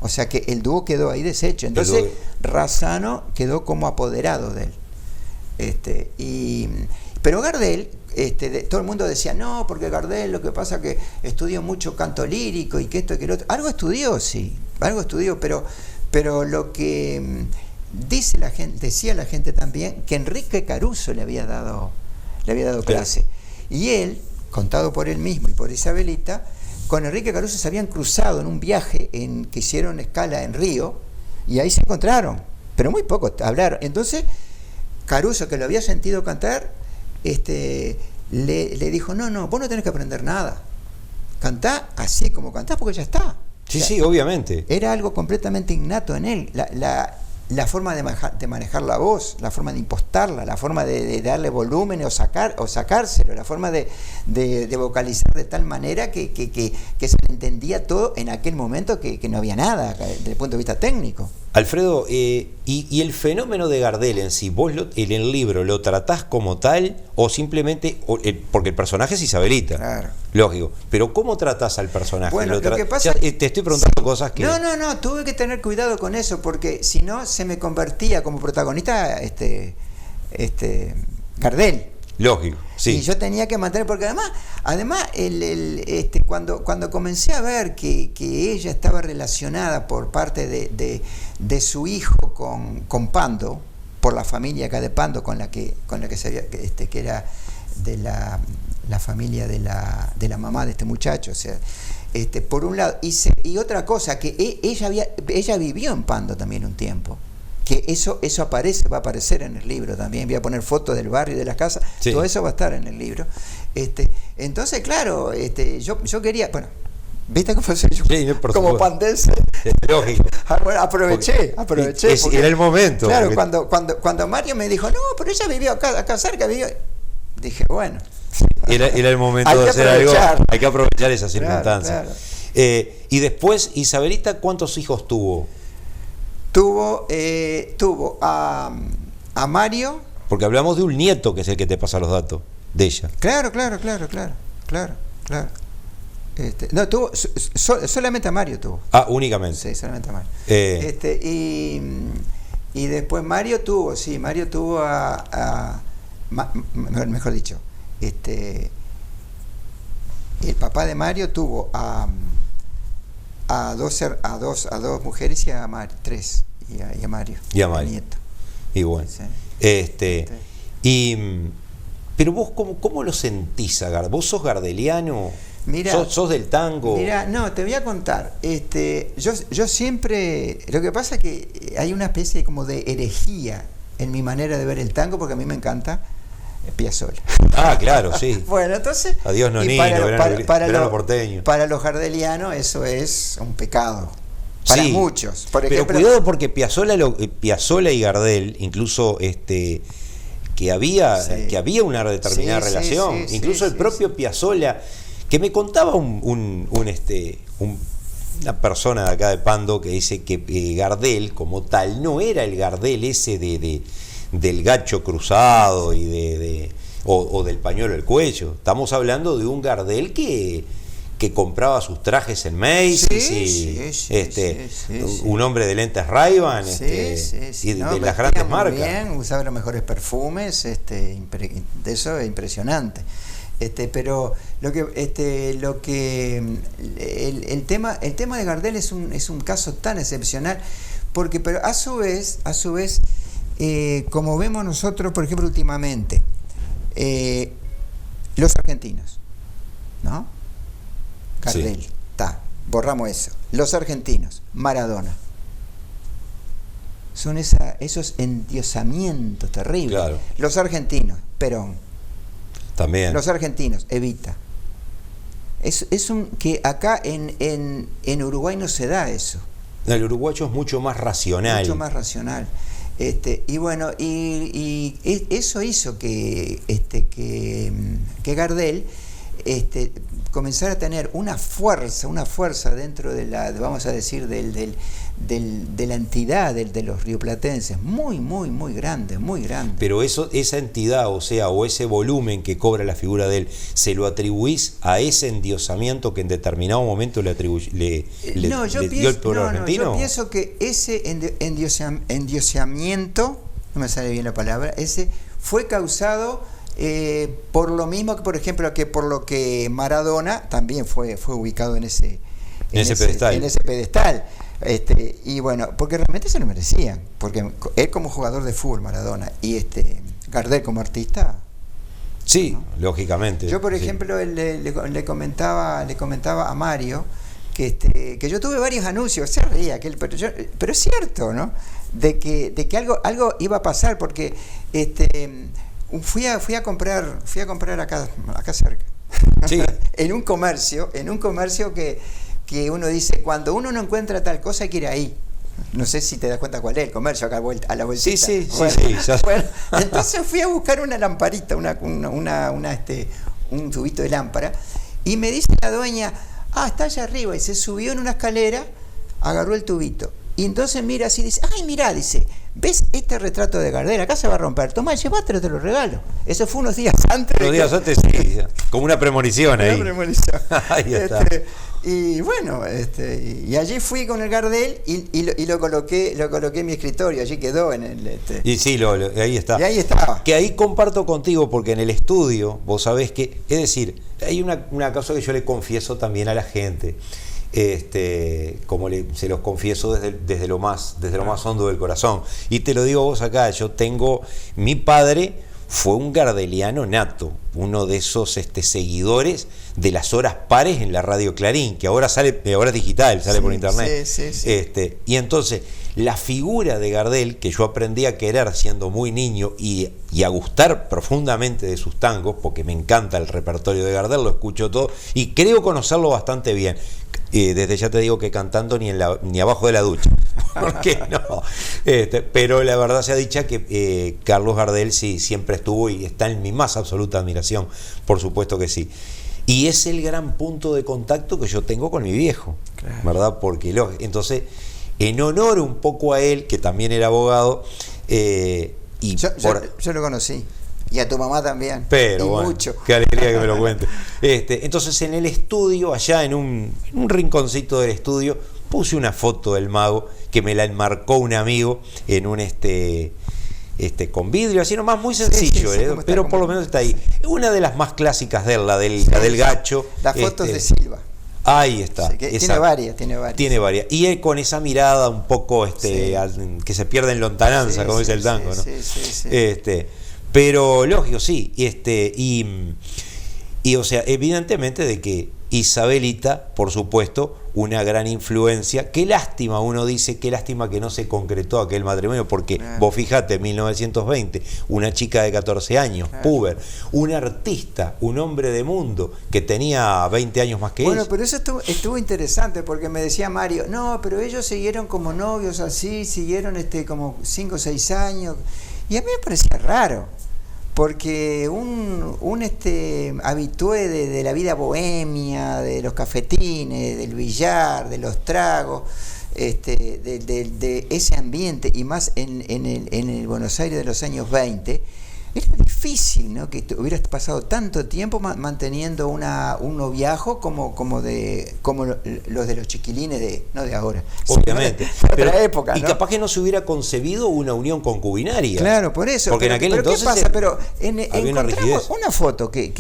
O sea que el dúo quedó ahí deshecho. Entonces Razzano quedó como apoderado de él. Pero Gardel, todo el mundo decía, no, porque Gardel lo que pasa es que estudió mucho canto lírico y que esto y que lo otro. Algo estudió, sí, pero lo que decía la gente también, que Enrique Caruso le había dado clase. Y él, contado por él mismo y por Isabelita, con Enrique Caruso se habían cruzado en un viaje que hicieron escala en Río, y ahí se encontraron, pero muy poco hablaron. Entonces Caruso, que lo había sentido cantar, le dijo, no, vos no tenés que aprender nada, cantá así como cantás, porque ya está. Sí, O sea, sí, obviamente. era algo completamente innato en él, la forma de manejar la voz, la forma de impostarla, la forma de darle volumen o sacárselo, la forma de vocalizar de tal manera que se le entendía todo en aquel momento, que no había nada desde el punto de vista técnico. Alfredo, y el fenómeno de Gardel en sí, vos en el libro lo tratás como tal o simplemente, porque el personaje es Isabelita, Claro. lógico, pero ¿cómo tratás al personaje? Bueno, lo que pasa, te estoy preguntando cosas que... No, tuve que tener cuidado con eso, porque si no se me convertía como protagonista Gardel. Lógico, sí. Y yo tenía que mantener, porque además cuando comencé a ver que ella estaba relacionada por parte de su hijo con Pando, por la familia acá de Pando con la que se había, que era de la familia de la mamá de este muchacho, o sea, por un lado, y otra cosa, que ella vivió en Pando también un tiempo, que eso va a aparecer en el libro también. Voy a poner fotos del barrio y de las casas, sí. Todo eso va a estar en el libro. Entonces, claro, yo quería, bueno, ¿viste cómo soy yo? Sí, por como supuesto. pandense. Lógico. Bueno, aproveché. Era el momento. Claro, Porque cuando Mario me dijo, no, pero ella vivió acá cerca, dije, bueno. era el momento Hay de que hacer algo. aprovechar. Hay que aprovechar esas circunstancias. Claro. Y después, Isabelita, ¿cuántos hijos tuvo? Tuvo a Mario. Porque hablamos de un nieto que es el que te pasa los datos de ella. Claro. No, tuvo solamente a Mario tuvo. Ah, únicamente. Sí, solamente a Mario. Y después Mario tuvo mejor dicho, el papá de Mario tuvo a dos mujeres y a tres, y a Mario. Y a Mario. El nieto. Y bueno. Sí. Pero vos, ¿cómo lo sentís a Gardel? ¿Vos sos gardeliano? Mira, ¿Sos del tango? Mira, no, te voy a contar. Yo siempre, lo que pasa es que hay una especie como de herejía en mi manera de ver el tango, porque a mí me encanta Piazzolla. Ah, claro, sí. Bueno, entonces, Adiós Nonino, verano porteño. Para los gardelianos eso es un pecado. Para Sí, muchos. Por pero ejemplo, cuidado, porque Piazzolla y Gardel, incluso que había una determinada Sí, relación. sí, Incluso el propio Piazzolla, que me contaba una persona de acá de Pando, que dice que Gardel como tal no era el Gardel ese del gacho cruzado y o del pañuelo del cuello. Estamos hablando de un Gardel que compraba sus trajes en Macy's un hombre de lentes Ray-Ban y de las grandes marcas. Bien, usaba los mejores perfumes, de eso es impresionante. Pero el tema de Gardel es un caso tan excepcional, pero a su vez, como vemos nosotros, por ejemplo, últimamente, los argentinos, ¿no? Gardel, borramos eso. Los argentinos, Maradona. Son esos endiosamientos terribles. Claro. Los argentinos, Perón. También. Los argentinos, Evita. Que acá en Uruguay no se da eso. El uruguayo es mucho más racional. Mucho más racional. Y bueno, y eso hizo que Gardel comenzar a tener una fuerza dentro de la, vamos a decir, de la entidad de los rioplatenses, muy grande. Pero esa entidad, o ese volumen que cobra la figura de él, ¿se lo atribuís a ese endiosamiento que en determinado momento le dio el pueblo argentino? Yo pienso que ese endiosamiento, no me sale bien la palabra, ese fue causado por lo mismo que, por ejemplo, por lo que Maradona también fue ubicado en ese pedestal. Y bueno, porque realmente se lo merecían, porque él como jugador de fútbol, Maradona, y Gardel como artista. Sí, ¿no? Lógicamente. Yo, por ejemplo, le comentaba a Mario que yo tuve varios anuncios, se reía, pero es cierto, ¿no? De que algo iba a pasar, porque fui a comprar acá cerca. Sí. en un comercio que uno dice, cuando uno no encuentra tal cosa, hay que ir ahí. No sé si te das cuenta cuál es el comercio, acá a la bolsita. Sí. Bueno, entonces fui a buscar una lamparita, un tubito de lámpara, y me dice la dueña, está allá arriba, y se subió en una escalera, agarró el tubito. Y entonces mira así, dice, dice, ¿ves este retrato de Gardel? Acá se va a romper. Tomá, llévatelo, te lo regalo. Eso fue unos días antes. Unos días antes, sí, como una premonición ahí. Una premonición. Ahí está. Y bueno, y allí fui con el Gardel y lo coloqué en mi escritorio, allí quedó en el... Y sí, ahí está. Y ahí estaba. Que ahí comparto contigo, porque en el estudio, vos sabés que, es decir, hay una cosa que yo le confieso también a la gente. Como se los confieso desde lo más hondo del corazón, y te lo digo vos acá, mi padre fue un gardeliano nato, uno de esos seguidores de las horas pares en la radio Clarín, que ahora es digital, sale por internet. Sí. Y entonces la figura de Gardel, que yo aprendí a querer siendo muy niño y a gustar profundamente de sus tangos, porque me encanta el repertorio de Gardel, lo escucho todo y creo conocerlo bastante bien. Desde ya te digo que cantando ni abajo de la ducha, porque no. Pero la verdad sea dicha que Carlos Gardel sí siempre estuvo y está en mi más absoluta admiración, por supuesto que sí. Y es el gran punto de contacto que yo tengo con mi viejo, claro. ¿Verdad? Porque entonces, en honor un poco a él, que también era abogado, yo lo conocí. Y a tu mamá también. Pero bueno, mucho. Qué alegría que me lo cuente. Entonces en el estudio, allá en un rinconcito del estudio, puse una foto del mago que me la enmarcó un amigo en un con vidrio, así nomás, muy sencillo, pero por lo menos está ahí. Una de las más clásicas de él, la del gacho. Las fotos de Silva. Ahí está. Sí, tiene varias. Tiene varias. Y él con esa mirada un poco que se pierde en lontananza, como dice el tango, ¿no? Sí. Pero lógico, sí. Y o sea, evidentemente de que Isabelita, por supuesto, una gran influencia. Qué lástima, uno dice, qué lástima que no se concretó aquel matrimonio, porque vos fijate, 1920, una chica de 14 años, puber, un artista, un hombre de mundo, que tenía 20 años más que ella. Bueno, pero eso estuvo interesante, porque me decía Mario, no, pero ellos siguieron como novios así, siguieron como 5 o 6 años, y a mí me parecía raro. Porque un habitué de la vida bohemia, de los cafetines, del billar, de los tragos, de ese ambiente, y más en el Buenos Aires de los años 20, era difícil, ¿no? Que hubieras pasado tanto tiempo manteniendo un noviazgo como los de los chiquilines no de ahora. Obviamente. De otra época, y ¿no? capaz que no se hubiera concebido una unión concubinaria. Claro, por eso. Porque en aquel entonces ¿qué pasa? Pero había una rigidez. una foto que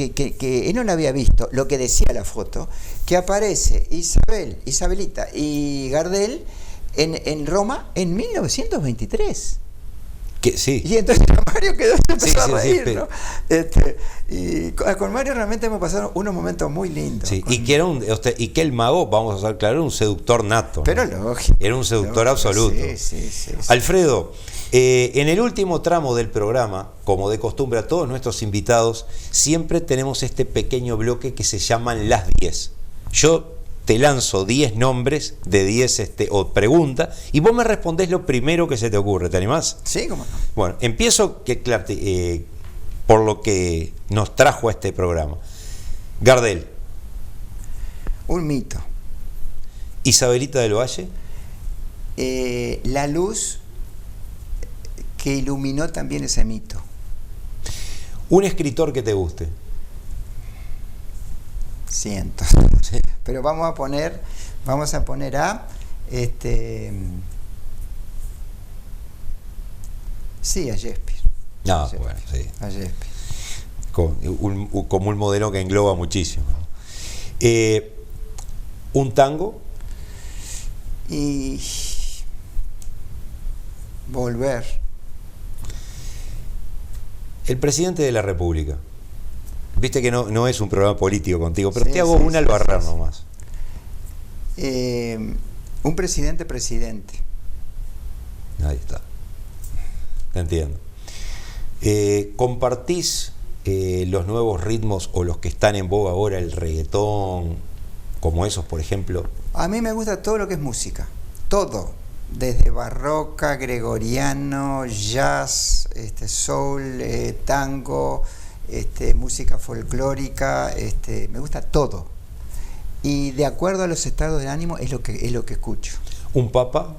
él no la había visto, lo que decía la foto, que aparece Isabelita y Gardel en Roma en 1923. Que, sí. Y entonces Mario se empezó a reír, pero... ¿no? Y con Mario realmente hemos pasado unos momentos muy lindos. Sí, y que el mago, vamos a ser claros, era un seductor nato. Pero ¿no? lógico. Era un seductor absoluto. Sí. Alfredo, en el último tramo del programa, como de costumbre a todos nuestros invitados, siempre tenemos este pequeño bloque que se llaman las 10. Yo te lanzo 10 nombres de 10 o preguntas y vos me respondés lo primero que se te ocurre. ¿Te animás? Sí, cómo no. Bueno, empiezo por lo que nos trajo a este programa. Gardel. Un mito. Isabelita del Valle. La luz que iluminó también ese mito. Un escritor que te guste. Cientos. Sí. Pero vamos a poner a Shakespeare. No, bueno, sí. A Shakespeare. Como un modelo que engloba muchísimo. Un tango. Y Volver. El presidente de la República. Viste que no es un programa político contigo, pero te hago una al barrer nomás. Un presidente. Ahí está. Te entiendo. ¿Compartís los nuevos ritmos o los que están en boga ahora, el reggaetón, como esos, por ejemplo? A mí me gusta todo lo que es música. Todo. Desde barroca, gregoriano, jazz, soul, tango, música folclórica, me gusta todo. Y de acuerdo a los estados de ánimo es lo que escucho. ¿Un papa?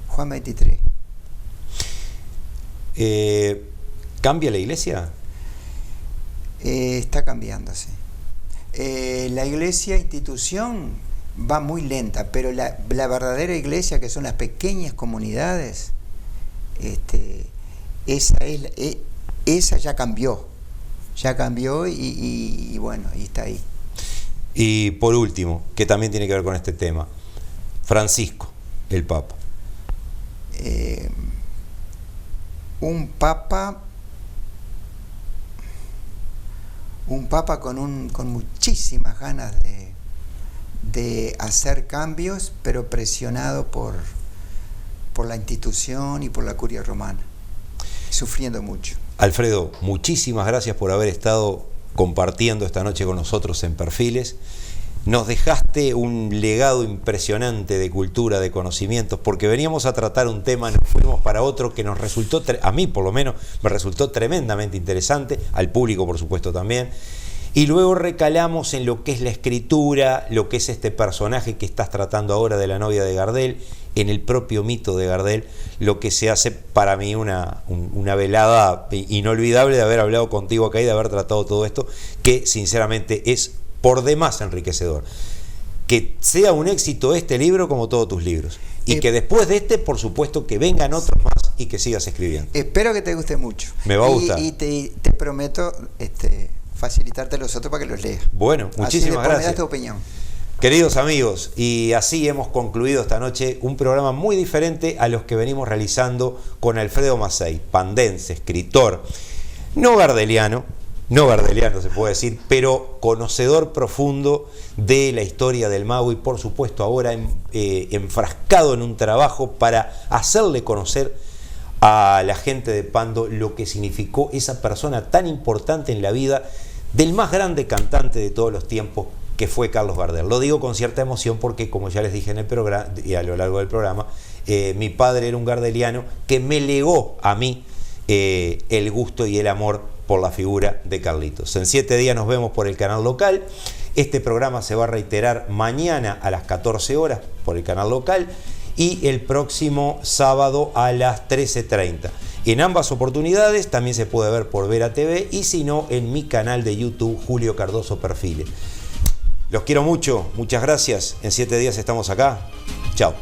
Juan 23. ¿Cambia la iglesia? Está cambiándose. La iglesia, institución, va muy lenta, pero la verdadera iglesia, que son las pequeñas comunidades, esa ya cambió y bueno, y está ahí. Y por último, que también tiene que ver con este tema, Francisco, el Papa. Un papa con muchísimas ganas de hacer cambios, pero presionado por la institución y por la curia romana, sufriendo mucho. Alfredo, muchísimas gracias por haber estado compartiendo esta noche con nosotros en Perfiles. Nos dejaste un legado impresionante de cultura, de conocimientos, porque veníamos a tratar un tema, nos fuimos para otro que nos resultó, a mí por lo menos, me resultó tremendamente interesante, al público por supuesto también, y luego recalamos en lo que es la escritura, lo que es este personaje que estás tratando ahora de la novia de Gardel, en el propio mito de Gardel, lo que se hace para mí una velada inolvidable de haber hablado contigo acá y de haber tratado todo esto, que sinceramente es por demás enriquecedor. Que sea un éxito este libro como todos tus libros. Y que después de este, por supuesto, que vengan otros más y que sigas escribiendo. Espero que te guste mucho. Me va a gustar. Y te prometo facilitarte los otros para que los leas. Bueno, muchísimas gracias. Me das tu opinión. Queridos amigos, y así hemos concluido esta noche un programa muy diferente a los que venimos realizando con Alfredo Mazzei, pandense, escritor, no gardeliano se puede decir, pero conocedor profundo de la historia del mago y por supuesto ahora enfrascado en un trabajo para hacerle conocer a la gente de Pando lo que significó esa persona tan importante en la vida del más grande cantante de todos los tiempos, que fue Carlos Gardel. Lo digo con cierta emoción porque, como ya les dije en el programa y a lo largo del programa, mi padre era un gardeliano que me legó a mí el gusto y el amor por la figura de Carlitos. En 7 días nos vemos por el canal local. Este programa se va a reiterar mañana a las 14 horas por el canal local y el próximo sábado a las 13:30. En ambas oportunidades también se puede ver por Vera TV y si no, en mi canal de YouTube, Julio Cardoso Perfile. Los quiero mucho, muchas gracias. En 7 días estamos acá. Chao.